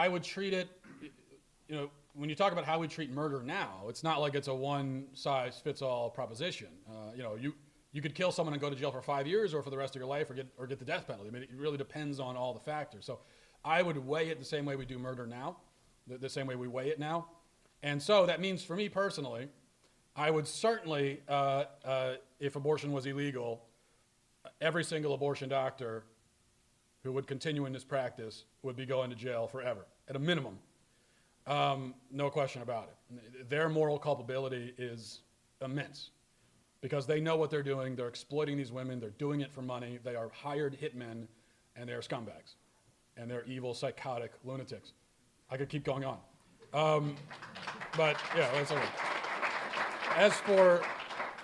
would treat it, when you talk about how we treat murder now, it's not like it's a one-size-fits-all proposition. You could kill someone and go to jail for 5 years, or for the rest of your life, or get the death penalty. I mean, it really depends on all the factors. So I would weigh it the same way we do murder now, the same way we weigh it now. And so that means for me personally, I would certainly, if abortion was illegal, every single abortion doctor who would continue in this practice would be going to jail forever, at a minimum. No question about it. Their moral culpability is immense because they know what they're doing. They're exploiting these women. They're doing it for money. They are hired hitmen, and they're scumbags, and they're evil, psychotic lunatics. I could keep going on. But yeah, that's all right.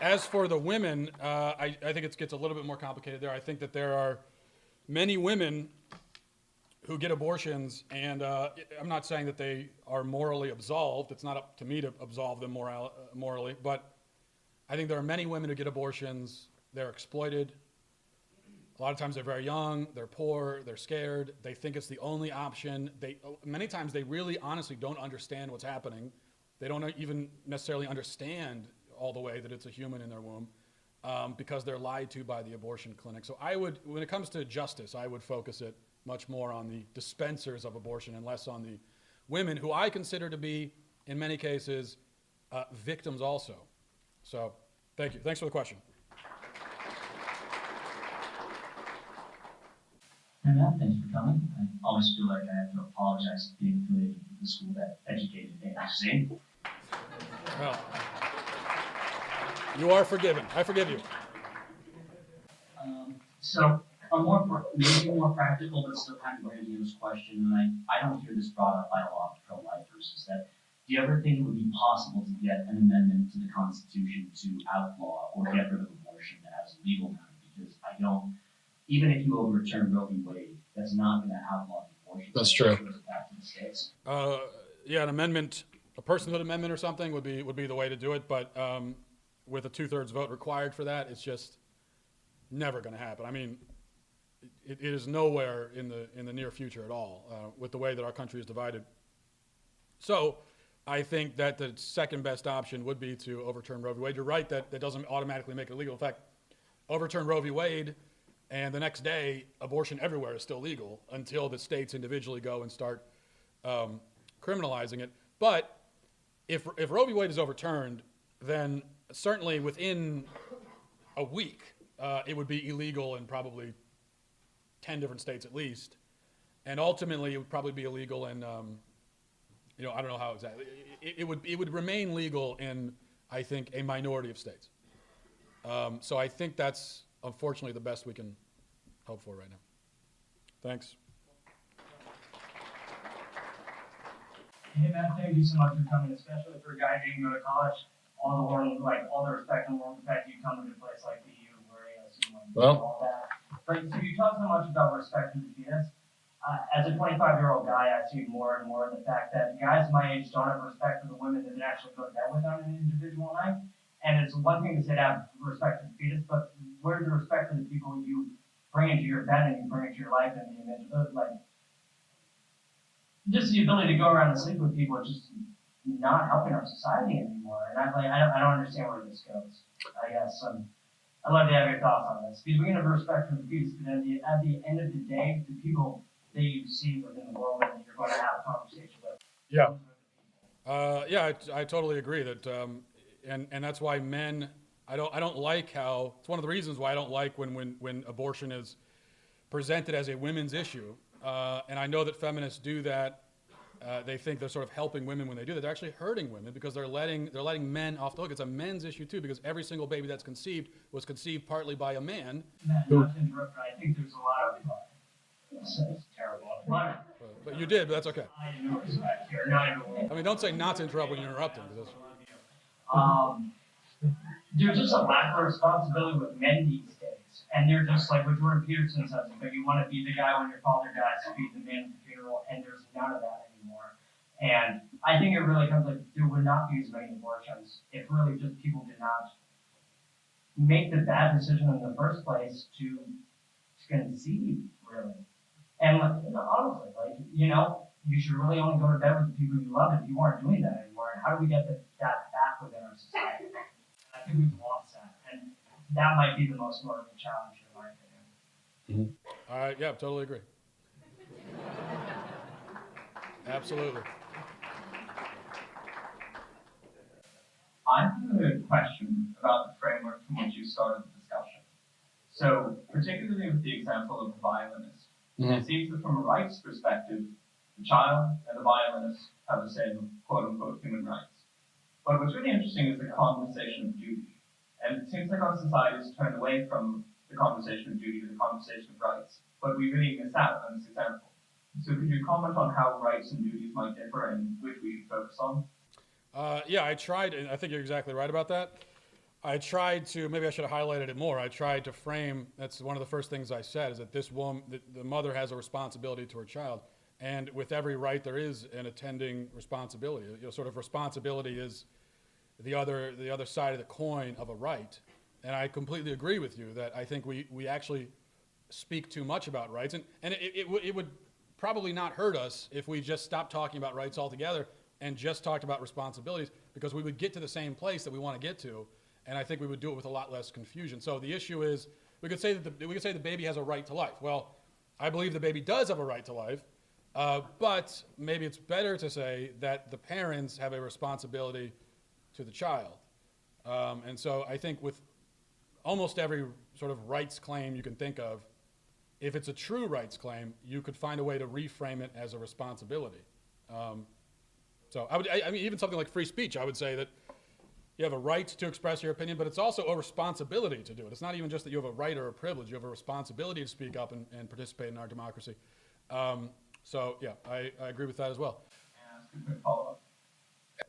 As for the women, I think it gets a little bit more complicated there. I think that there are many women who get abortions, and I'm not saying that they are morally absolved. It's not up to me to absolve them morally, but I think there are many women who get abortions. They're exploited. A lot of times they're very young, they're poor, they're scared, they think it's the only option. Many times they really honestly don't understand what's happening. They don't even necessarily understand all the way that it's a human in their womb because they're lied to by the abortion clinic. So when it comes to justice, I would focus it much more on the dispensers of abortion and less on the women, who I consider to be, in many cases, victims also. So thank you. Thanks for the question. Hi, Matt. Thanks for coming. I always feel like I have to apologize for being affiliated with the school that educated me. Well, you are forgiven. I forgive you. So maybe a more practical, but still kind of grandiose question, and I don't hear this brought up by a lot of pro-lifers, is that do you ever think it would be possible to get an amendment to the Constitution to outlaw or get rid of abortion as legal now? Because even if you overturn Roe v. Wade, that's not going to outlaw abortion. That's true. It goes back to the states? Yeah, an amendment, a personhood amendment or something would be the way to do it, but with a 2/3 vote required for that, it's just never going to happen. I mean, it is nowhere in the near future at all with the way that our country is divided. So I think that the second best option would be to overturn Roe v. Wade. You're right that that doesn't automatically make it illegal. In fact, overturn Roe v. Wade, and the next day, abortion everywhere is still legal until the states individually go and start criminalizing it. But if Roe v. Wade is overturned, then certainly within a week, it would be illegal in probably 10 different states at least. And ultimately, it would probably be illegal in, I don't know how exactly. It would remain legal in, I think, a minority of states. So I think that's, unfortunately, the best we can hope for right now. Thanks. Hey Matt, thank you so much for coming, especially for a guy who didn't go to college. All the respect in the world, the fact you come to a place like the U where all that. But so you talk so much about respect for the fetus. As a 25-year-old guy, I see more and more the fact that guys my age don't have respect for the women that they actually go to bed with on an individual night. And it's one thing to say to have respect for the fetus, but where's the respect for the people you bring into your bed and you bring into your life and the image of, just the ability to go around and sleep with people is just not helping our society anymore. And I don't understand where this goes. I guess I'd love to have your thoughts on this because we can have respect for the fetus, but at the end of the day, the people that you see within the world and you're going to have a conversation with. Yeah. I totally agree that, and that's why men. I don't like how it's one of the reasons why I don't like when abortion is presented as a women's issue. And I know that feminists do that. They think they're sort of helping women when they do that. They're actually hurting women because they're letting men off the hook. It's a men's issue too because every single baby that's conceived was conceived partly by a man. Matt, not to interrupt, but I think there's a lot of it's terrible. But you did, but that's okay. I have no respect here. Not even. I mean, don't say not to interrupt when you're interrupting. Because There's just a lack of responsibility with men these days. And they're just like what Jordan Peterson says, but you want to be the guy when your father dies, to be the man at the funeral, and there's none of that anymore. And I think it really comes like there would not be as many abortions if really just people did not make the bad decision in the first place to conceive, really. And honestly, you should really only go to bed with the people you love if you aren't doing that anymore. And how do we get that back within our society? I think we've lost that. And that might be the most important challenge in my opinion. Mm-hmm. Yeah, totally agree. Absolutely. I have a question about the framework from which you started the discussion. So, particularly with the example of the violinist, it seems that from a rights perspective, the child and the violinist have the same quote-unquote human rights. But what's really interesting is the conversation of duty. And it seems like our society has turned away from the conversation of duty to the conversation of rights. But we really miss out on this example. So could you comment on how rights and duties might differ and which we should focus on? Yeah, I tried, and I think you're exactly right about that. I tried to, maybe I should have highlighted it more. I tried to frame, that's one of the first things I said, is that this woman, the mother has a responsibility to her child. And with every right, there is an attending responsibility. Sort of responsibility is the other side of the coin of a right. And I completely agree with you that I think we actually speak too much about rights. And it would probably not hurt us if we just stopped talking about rights altogether and just talked about responsibilities, because we would get to the same place that we want to get to. And I think we would do it with a lot less confusion. So the issue is, we could say the baby has a right to life. Well, I believe the baby does have a right to life, but maybe it's better to say that the parents have a responsibility to the child. And so I think with almost every sort of rights claim you can think of, if it's a true rights claim, you could find a way to reframe it as a responsibility. So I mean, even something like free speech, I would say that you have a right to express your opinion, but it's also a responsibility to do it. It's not even just that you have a right or a privilege. You have a responsibility to speak up and participate in our democracy. So, yeah, I agree with that as well. And a quick follow-up.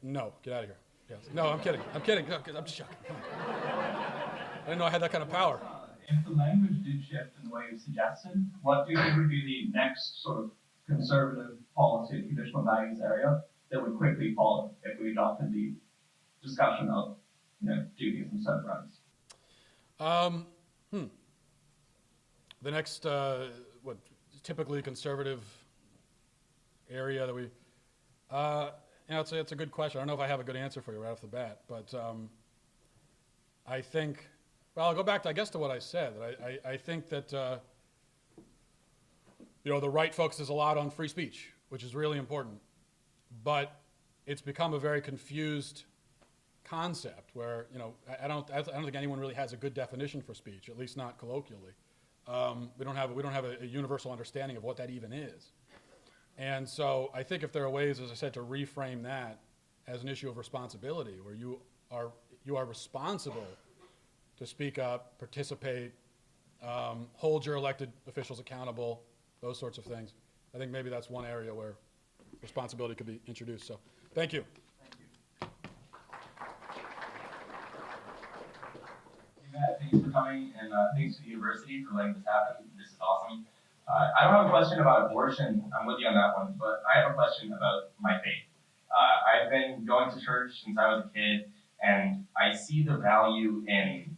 No, get out of here. Yes. No, I'm kidding. No, I'm just joking. I didn't know I had that kind of power. If the language did shift in the way you suggested, what do you think would be the next sort of conservative policy, traditional values area that would quickly follow if we adopted the discussion of, duties instead of rights. The next, typically conservative area that we, it's a good question. I don't know if I have a good answer for you right off the bat, but I think, well, I'll go back to, to what I said. I think that, the right focuses a lot on free speech, which is really important, but it's become a very confused concept where, I don't think anyone really has a good definition for speech, at least not colloquially. We don't have a universal understanding of what that even is. And so I think if there are ways, as I said, to reframe that as an issue of responsibility, where you are responsible to speak up, participate, hold your elected officials accountable, those sorts of things. I think maybe that's one area where responsibility could be introduced. So thank you. Thanks for coming, and thanks to the university for letting this happen. This is awesome. I don't have a question about abortion. I'm with you on that one, but I have a question about my faith. I've been going to church since I was a kid, and I see the value in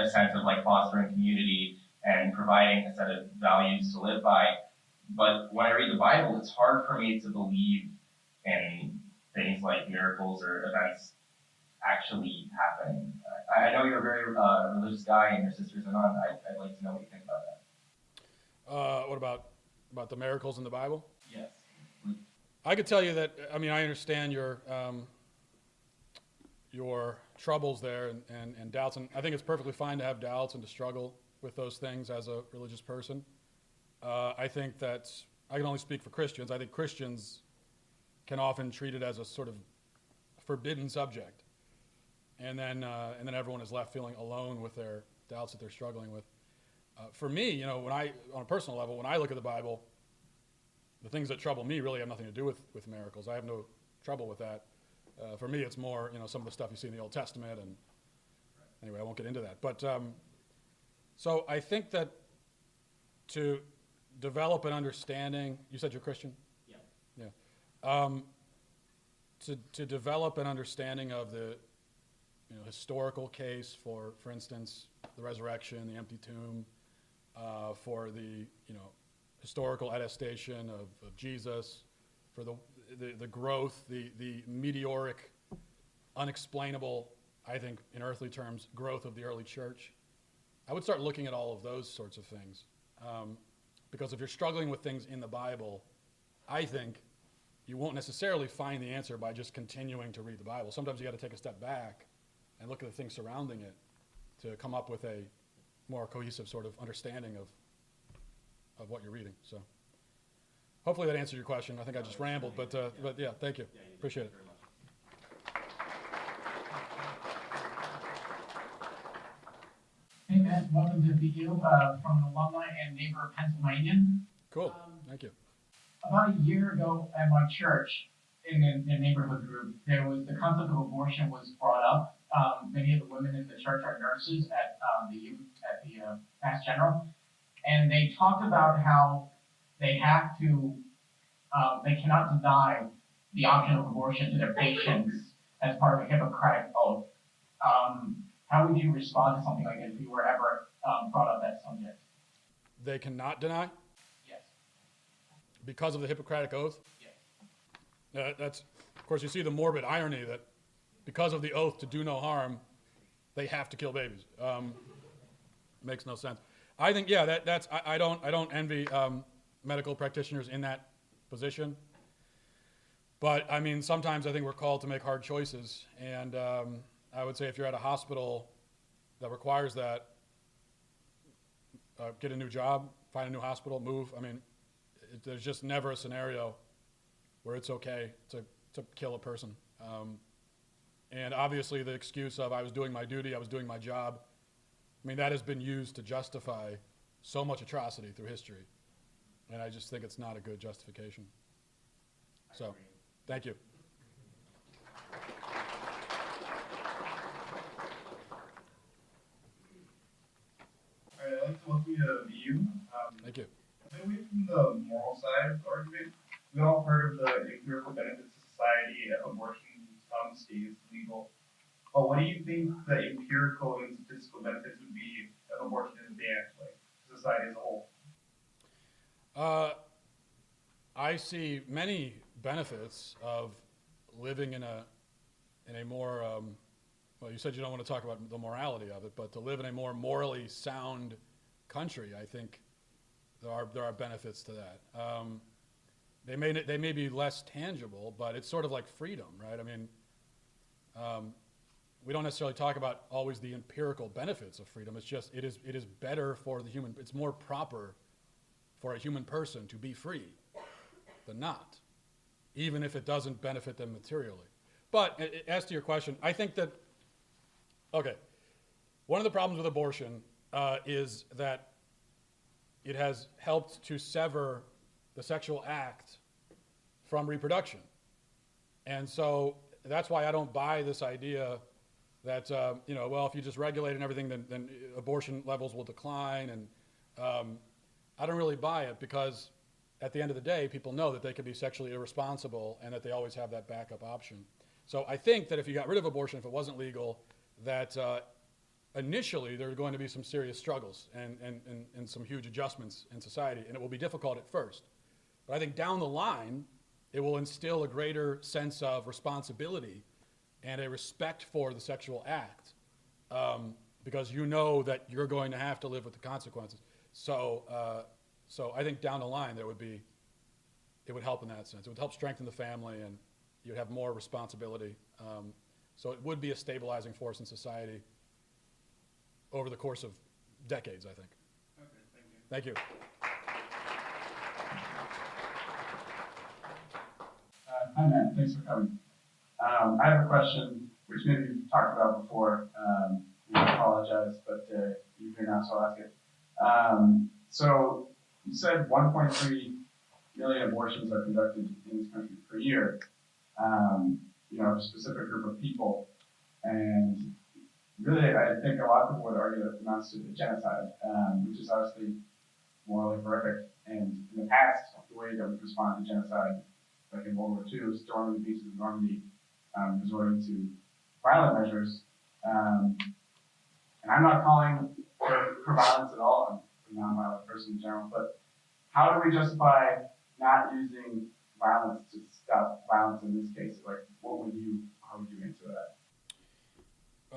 a sense of like fostering community and providing a set of values to live by. But when I read the Bible, it's hard for me to believe in things like miracles or events actually happening. I know you're a very religious guy and your sisters are not. I'd like to know what you think about that. What about the miracles in the Bible? Yes. I could tell you that, I understand your troubles there and doubts, and I think it's perfectly fine to have doubts and to struggle with those things as a religious person. I think that, I can only speak for Christians, I think Christians can often treat it as a sort of forbidden subject. And then everyone is left feeling alone with their doubts that they're struggling with. For me, on a personal level, when I look at the Bible, the things that trouble me really have nothing to do with miracles. I have no trouble with that. For me, it's more, some of the stuff you see in the Old Testament, and anyway, I won't get into that. But so I think that to develop an understanding, you said you're Christian? Yeah. Yeah. To develop an understanding of the historical case for instance, the resurrection, the empty tomb, for the historical attestation of Jesus, for the growth, the meteoric, unexplainable, I think in earthly terms, growth of the early church. I would start looking at all of those sorts of things, because if you're struggling with things in the Bible, I think you won't necessarily find the answer by just continuing to read the Bible. Sometimes you got to take a step back and look at the things surrounding it to come up with a more cohesive sort of understanding of what you're reading. So hopefully that answered your question. I think I just rambled, but yeah, thank you. Appreciate it. Hey Matt, welcome to VU from an alumni and neighbor of Pennsylvania. Cool, thank you. About a year ago at my church, in the neighborhood group, there was the concept of abortion was brought up. Many of the women in the church are nurses at the Mass General, and they talked about how they have to, they cannot deny the option of abortion to their patients as part of a Hippocratic oath. How would you respond to something like that if you were ever brought up that subject? They cannot deny? Yes. Because of the Hippocratic Oath? Yes. That's, of course, you see the morbid irony that because of the oath to do no harm, they have to kill babies. Makes no sense. I think, yeah, I don't envy medical practitioners in that position. But I mean, sometimes I think we're called to make hard choices, and I would say if you're at a hospital that requires that, get a new job, find a new hospital, move. I mean, there's just never a scenario where it's okay to kill a person. And obviously the excuse of I was doing my duty, I was doing my job, I mean, that has been used to justify so much atrocity through history. And I just think it's not a good justification. So, thank you. Alright, I'd like to welcome you to VU. Thank you. A bit away from the moral side, side of the argument. We all heard of the empirical benefits to society of abortion in some states legal. But what do you think the empirical and statistical benefits would be of abortion is banned, like to society as a whole? I see many benefits of living in a more, well, you said you don't want to talk about the morality of it, but to live in a more morally sound country, I think there are benefits to that. They may be less tangible, but it's sort of like freedom, right? I mean, we don't necessarily talk about always the empirical benefits of freedom. It's just it is better for the human. It's more proper for a human person to be free than not, even if it doesn't benefit them materially. But as to your question, I think that, okay, one of the problems with abortion is that it has helped to sever the sexual act from reproduction. And so that's why I don't buy this idea that, well, if you just regulate and everything, then abortion levels will decline. And I don't really buy it, because at the end of the day, people know that they can be sexually irresponsible and that they always have that backup option. So I think that if you got rid of abortion, if it wasn't legal, that initially there are going to be some serious struggles and some huge adjustments in society, and it will be difficult at first. But I think down the line, it will instill a greater sense of responsibility and a respect for the sexual act, because you know that you're going to have to live with the consequences. So I think down the line it would help in that sense. It would help strengthen the family, and you'd have more responsibility. So it would be a stabilizing force in society over the course of decades, I think. Okay, thank you. Thank you. Hi, Matt. Thanks for coming. I have a question, which maybe you've talked about before. I apologize, but you're here now, so I'll ask it. So you said 1.3 million abortions are conducted in this country per year. A specific group of people. And really, I think a lot of people would argue that it amounts to genocide, which is obviously morally horrific. And in the past, the way that we've responded to genocide, like in World War II, storming the beaches of Normandy, resorting to violent measures. And I'm not calling for violence at all. I'm a non-violent person in general. But how do we justify not using violence to stop violence in this case? Like, how would you answer that?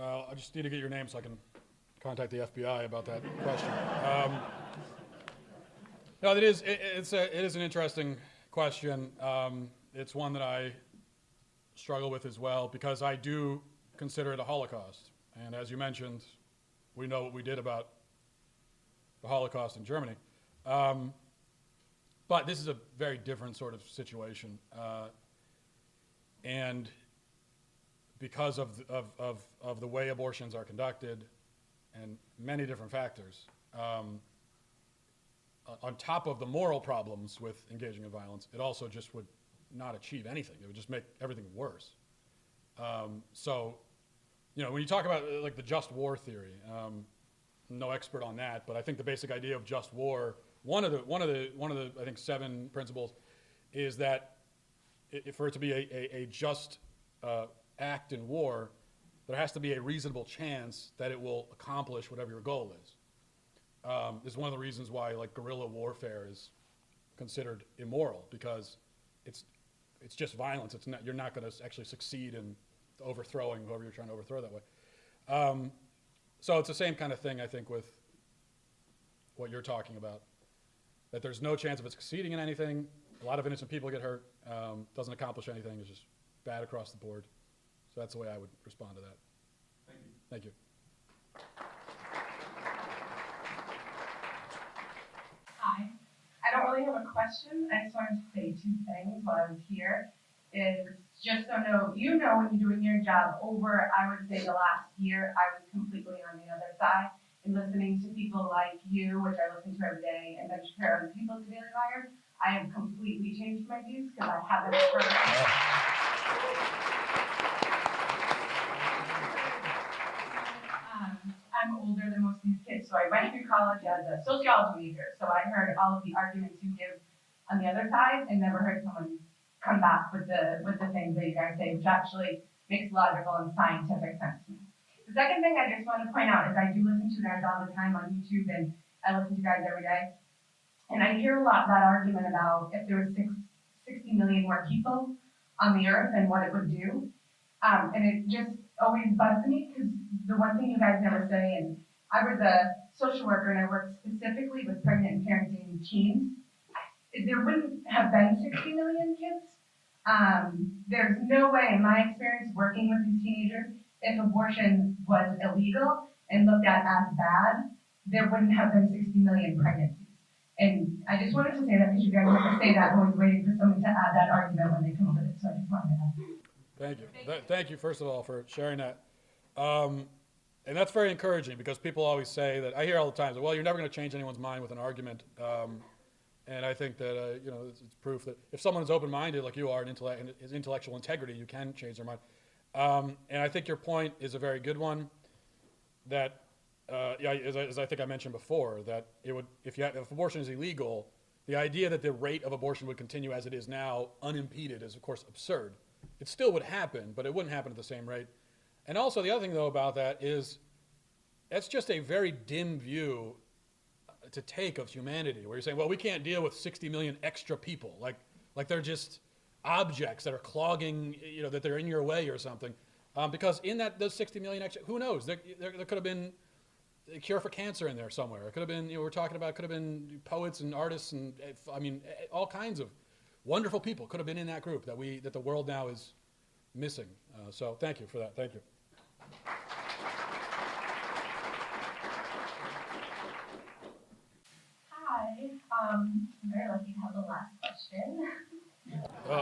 I just need to get your name so I can contact the FBI about that question. No, it is an interesting question. It's one that I struggle with as well, because I do consider it a Holocaust. And as you mentioned, we know what we did about the Holocaust in Germany. But this is a very different sort of situation. And because of the way abortions are conducted and many different factors, on top of the moral problems with engaging in violence, it also just would not achieve anything. It would just make everything worse. So, when you talk about like the just war theory, no expert on that, but I think the basic idea of just war, one of the I think 7 principles, is that for it to be a just act in war, there has to be a reasonable chance that it will accomplish whatever your goal is. This is one of the reasons why like guerrilla warfare is considered immoral, because it's just violence. You're not going to actually succeed in overthrowing whoever you're trying to overthrow that way. So it's the same kind of thing, I think, with what you're talking about, that there's no chance of it succeeding in anything. A lot of innocent people get hurt. Doesn't accomplish anything. It's just bad across the board. So that's the way I would respond to that. Thank you. Thank you. Hi. I don't really have a question. I just wanted to say 2 things while I was here. Is just so when you're doing your job over, I would say the last year, I was completely on the other side and listening to people like you, which I listen to every day, and then share other people to Daily Wire. I have completely changed my views because I haven't heard. I'm older than most of these kids, so I went through college as a sociology major. So I heard all of the arguments you give on the other side and never heard someone come back with the things that you guys say, which actually makes logical and scientific sense to me. The second thing I just want to point out is I do listen to you guys all the time on YouTube, and I listen to you guys every day. And I hear a lot that argument about if there was 60 million more people on the earth and what it would do. And it just always bugs me because the one thing you guys never say, and I was a social worker and I worked specifically with pregnant and parenting teens, there wouldn't have been 60 million kids. There's no way in my experience working with these teenagers, if abortion was illegal and looked at as bad, there wouldn't have been 60 million pregnancies. And I just wanted to say that because you guys never say that, I'm always waiting for someone to add that argument when they come up with it, so I just wanted to add that. Thank you. Thank you, first of all, for sharing that. And that's very encouraging because people always say that, I hear all the time, well, you're never going to change anyone's mind with an argument. And I think that, it's proof that if someone is open-minded like you are and has intellectual integrity, you can change their mind. And I think your point is a very good one that, as I think I mentioned before, that it would, if abortion is illegal, the idea that the rate of abortion would continue as it is now, unimpeded, is of course absurd. It still would happen, but it wouldn't happen at the same rate. And also the other thing, though, about that is that's just a very dim view to take of humanity, where you're saying, well, we can't deal with 60 million extra people, like they're just objects that are clogging, that they're in your way or something. Because in those 60 million extra, who knows? There could have been a cure for cancer in there somewhere. It could have been, we're talking about, could have been poets and artists and, all kinds of wonderful people could have been in that group that the world now is missing. So thank you for that. Thank you. Hi, I'm very lucky to have the last question. No.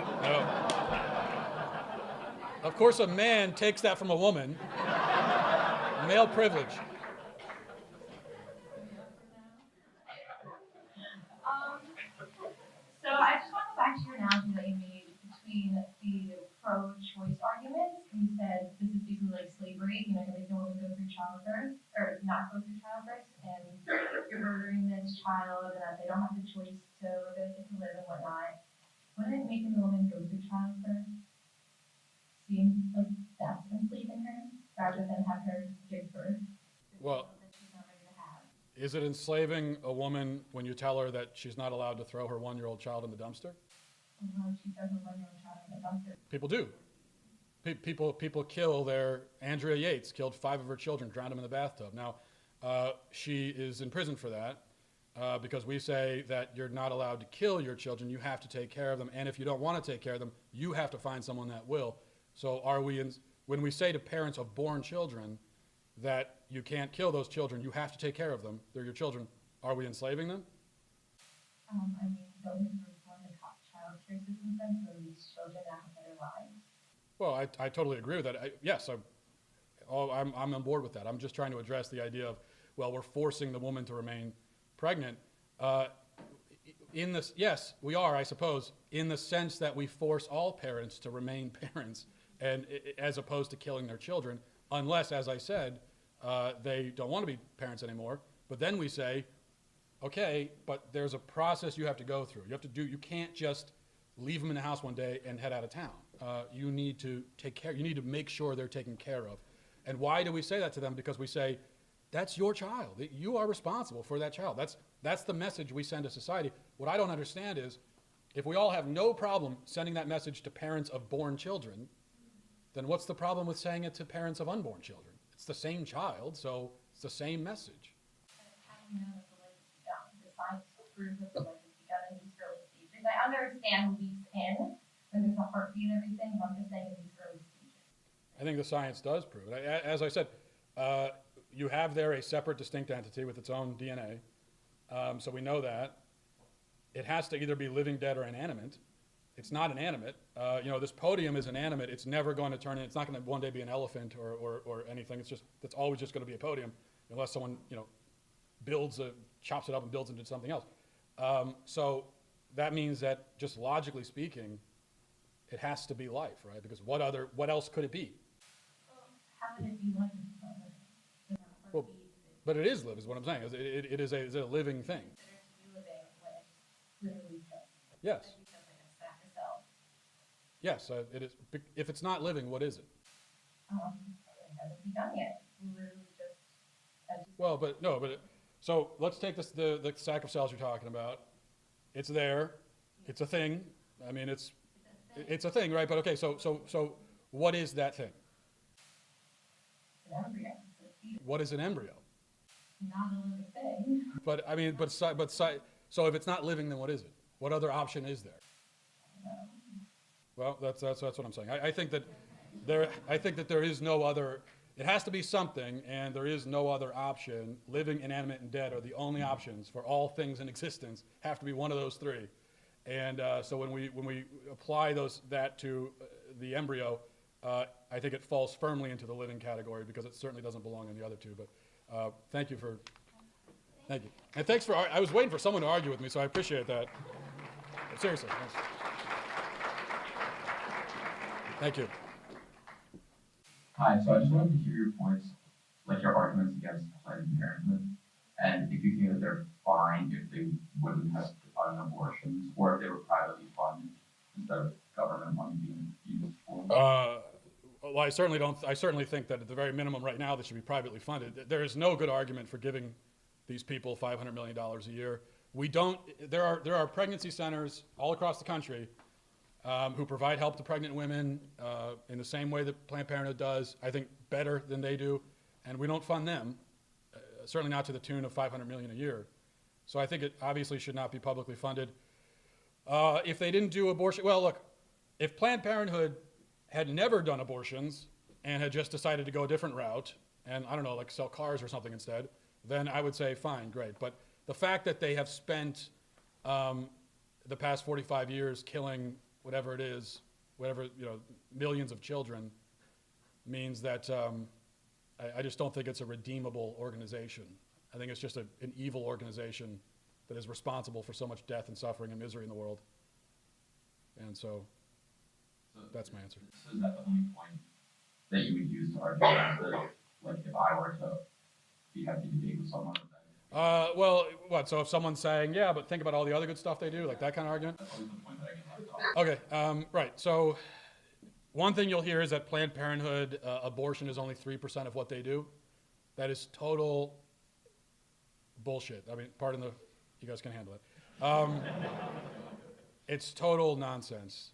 Of course, a man takes that from a woman. Male privilege. So I just want to go back to your analogy that you made between the pro-choice arguments. You said this is basically like slavery, you're making a woman go through childbirth, or not go through childbirth, and you're murdering this child, and that they don't have the choice to whether they get to live and whatnot. Wouldn't making the woman go through childbirth seem like that's enslaving her, rather than have her give birth? Well, that she's not ready to have? is it enslaving a woman when you tell her that she's not allowed to throw her 1-year-old child in the dumpster? She throws her 1-year-old child in the dumpster. People do. People kill Andrea Yates killed 5 of her children, drowned them in the bathtub. Now, she is in prison for that because we say that you're not allowed to kill your children. You have to take care of them. And if you don't want to take care of them, you have to find someone that will. So when we say to parents of born children that you can't kill those children, you have to take care of them, they're your children, are we enslaving them? Don't we reform the child care system then so these children have better lives? Well, I totally agree with that. Yes, I'm on board with that. I'm just trying to address the idea of, well, we're forcing the woman to remain pregnant. Yes, we are, I suppose, in the sense that we force all parents to remain parents, and as opposed to killing their children, unless, as I said, they don't want to be parents anymore. But then we say, okay, but there's a process you have to go through. You can't just leave them in the house one day and head out of town. You need to take care. You need to make sure they're taken care of. And why do we say that to them? Because we say, that's your child. You are responsible for that child. That's the message we send to society. What I don't understand is, if we all have no problem sending that message to parents of born children, then what's the problem with saying it to parents of unborn children? It's the same child, so it's the same message. How do we know that the life is begun? The science proves that the life is begun in these early stages. I understand weeks in, when there's a heartbeat and everything, but I'm just saying in these early stages. I think the science does prove it. As I said, you have there a separate, distinct entity with its own DNA, so we know that. It has to either be living, dead, or inanimate. It's not inanimate. This podium is inanimate. It's never going to turn in. It's not going to one day be an elephant or anything. It's always just going to be a podium, unless someone chops it up and builds it into something else. So that means that, just logically speaking, it has to be life, right? Because what else could it be? How would it be life if it's not living? Well, but it is live, is what I'm saying. It is a living thing. Considered to be living when it's literally killed. Yes. That'd be just like a sack of cells. Yes, it is. If it's not living, what is it? It hasn't begun yet. Literally just. Well, but no, so let's take this, the sack of cells you're talking about. It's there. It's a thing. I mean, it's a thing, right? But okay, so what is that thing? It's an embryo. It's a fetus. What is an embryo? Not a living thing. But I mean, so if it's not living, then what is it? What other option is there? Well, that's what I'm saying. I think that there is no other. It has to be something, and there is no other option. Living, inanimate, and dead are the only options for all things in existence. Have to be one of those three. And so when we apply that to the embryo, I think it falls firmly into the living category because it certainly doesn't belong in the other two. But thank you, and thanks for. I was waiting for someone to argue with me, so I appreciate that. Seriously, thanks. Thank you. Hi, so I just wanted to hear your points, like your arguments against Planned Parenthood, and if you think that they're fine if they wouldn't have to fund abortions, or if they were privately funded instead of government money being used for them. Well, I certainly think that at the very minimum right now, they should be privately funded. There is no good argument for giving these people $500 million a year. There are pregnancy centers all across the country who provide help to pregnant women in the same way that Planned Parenthood does, I think better than they do, and we don't fund them, certainly not to the tune of $500 million a year. So I think it obviously should not be publicly funded. If they didn't do abortion, well, look, if Planned Parenthood had never done abortions and had just decided to go a different route, and I don't know, like sell cars or something instead, then I would say fine, great. But the fact that they have spent the past 45 years killing whatever it is, millions of children, means that I just don't think it's a redeemable organization. I think it's just an evil organization that is responsible for so much death and suffering and misery in the world. And so that's my answer. So is that the only point that you would use to argue against it? Like if I were to be having a debate with someone? Well, what? So if someone's saying, yeah, but think about all the other good stuff they do, like that kind of argument? That's always the point that I get left off. Okay, right. So one thing you'll hear is that Planned Parenthood abortion is only 3% of what they do. That is total bullshit. I mean, you guys can handle it. It's total nonsense.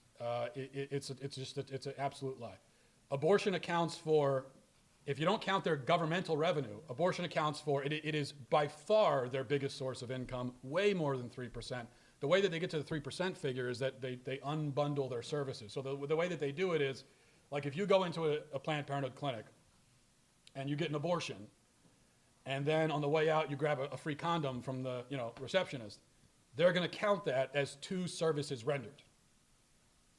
It's an absolute lie. Abortion accounts for, if you don't count their governmental revenue, abortion accounts for, it is by far their biggest source of income, way more than 3%. The way that they get to the 3% figure is that they unbundle their services. So the way that they do it is, like if you go into a Planned Parenthood clinic and you get an abortion, and then on the way out you grab a free condom from the receptionist, they're going to count that as 2 services rendered.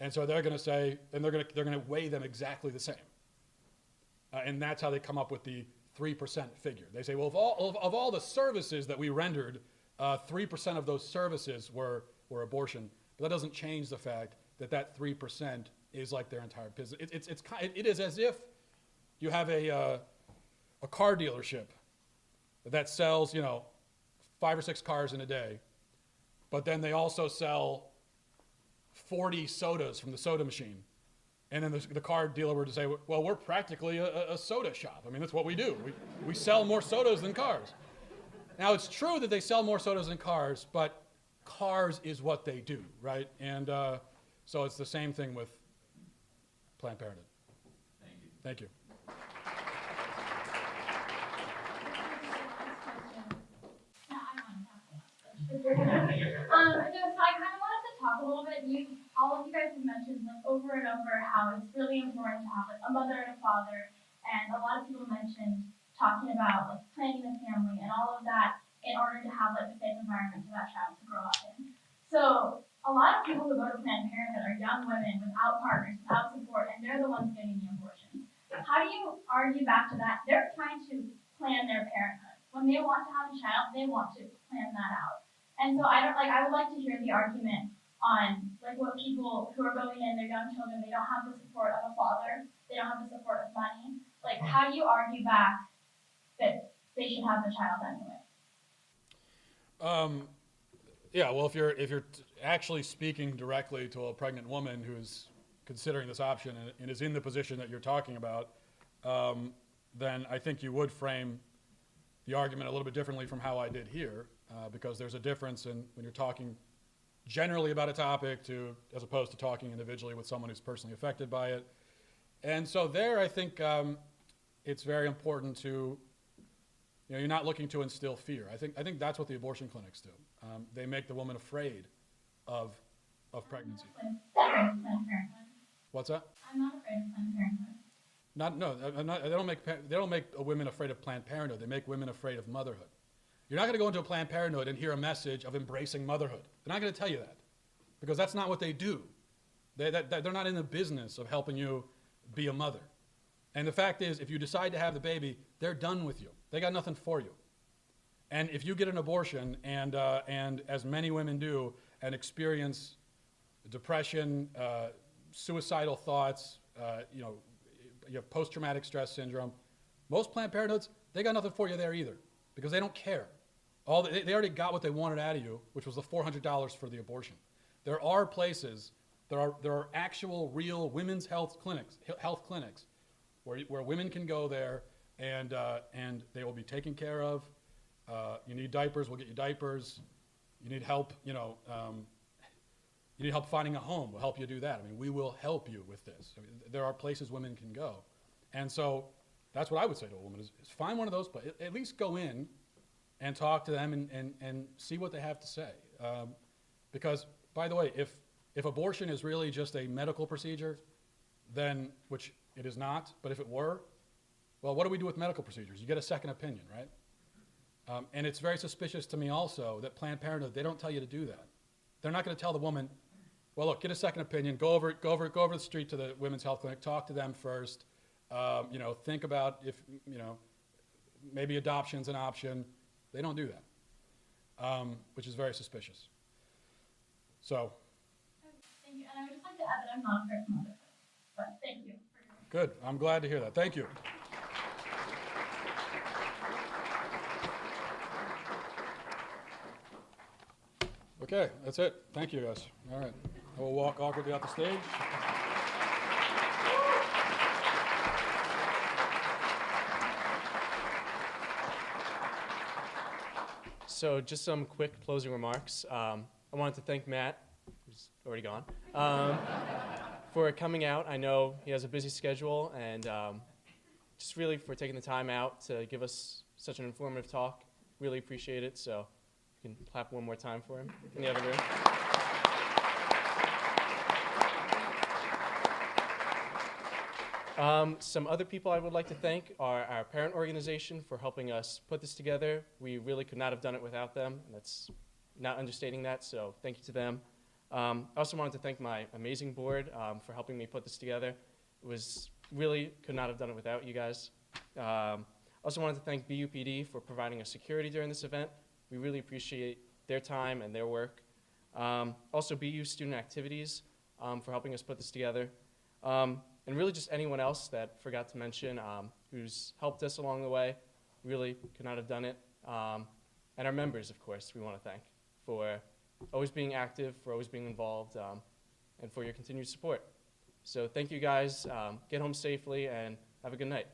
And so they're going to say, and they're going to weigh them exactly the same. And that's how they come up with the 3% figure. They say, well, of all the services that we rendered, 3% of those services were abortion. But that doesn't change the fact that 3% is like their entire business. It is as if you have a car dealership that sells 5 or 6 cars in a day, but then they also sell 40 sodas from the soda machine. And then the car dealer were to say, well, we're practically a soda shop. I mean, that's what we do. We sell more sodas than cars. Now, it's true that they sell more sodas than cars, but cars is what they do, right? And so it's the same thing with Planned Parenthood. Thank you. So I kind of wanted to talk a little bit. All of you guys have mentioned over and over how it's really important to have a mother and a father, and a lot of people mentioned talking about planning a family and all of that in order to have a safe environment for that child to grow up in. So a lot of people who go to Planned Parenthood are young women without partners, without support, and they're the ones getting the abortions. How do you argue back to that? They're trying to plan their parenthood. When they want to have a child, they want to plan that out. And so I would like to hear the argument on what people who are going in, their young children, they don't have the support of a father, they don't have the support of money. How do you argue back that they should have the child anyway? Yeah, well, if you're actually speaking directly to a pregnant woman who's considering this option and is in the position that you're talking about, then I think you would frame the argument a little bit differently from how I did here, because there's a difference in when you're talking generally about a topic as opposed to talking individually with someone who's personally affected by it. And so there, I think it's very important to, you're not looking to instill fear. I think that's what the abortion clinics do. They make the woman afraid of pregnancy. I'm not afraid of Planned Parenthood. What's that? I'm not afraid of Planned Parenthood. They don't make women afraid of Planned Parenthood. They make women afraid of motherhood. You're not going to go into a Planned Parenthood and hear a message of embracing motherhood. They're not going to tell you that, because that's not what they do. They're not in the business of helping you be a mother. And the fact is, if you decide to have the baby, they're done with you. They got nothing for you. And if you get an abortion, and as many women do, and experience depression, suicidal thoughts, you have post-traumatic stress syndrome, most Planned Parenthoods, they got nothing for you there either, because they don't care. They already got what they wanted out of you, which was the $400 for the abortion. There are places, there are actual, real women's health clinics where women can go there and they will be taken care of. You need diapers, we'll get you diapers. You need help, you need help finding a home, we'll help you do that. I mean, we will help you with this. I mean, there are places women can go. And so that's what I would say to a woman is find one of those places. At least go in and talk to them and see what they have to say. Because, by the way, if abortion is really just a medical procedure, then, which it is not, but if it were, well, what do we do with medical procedures? You get a second opinion, right? And it's very suspicious to me also that Planned Parenthood, they don't tell you to do that. They're not going to tell the woman, well, look, get a second opinion, go over the street to the women's health clinic, talk to them first, think about if, maybe adoption's an option. They don't do that, which is very suspicious. So. Thank you, and I would just like to add that I'm not afraid of motherhood, but thank you. Good, I'm glad to hear that. Thank you. Okay, that's it. Thank you, guys. All right, I will walk awkwardly out the stage. So just some quick closing remarks. I wanted to thank Matt, who's already gone, for coming out. I know he has a busy schedule, and just really for taking the time out to give us such an informative talk. Really appreciate it. So you can clap one more time for him in the other room. Some other people I would like to thank are our parent organization for helping us put this together. We really could not have done it without them. That's not understating that, so thank you to them. I also wanted to thank my amazing board for helping me put this together. It was really could not have done it without you guys. Also wanted to thank BUPD for providing us security during this event. We really appreciate their time and their work. Also BU Student Activities for helping us put this together. And really just anyone else that forgot to mention who's helped us along the way. Really could not have done it. And our members, of course, we want to thank for always being active, for always being involved, and for your continued support. So thank you guys. Get home safely and have a good night.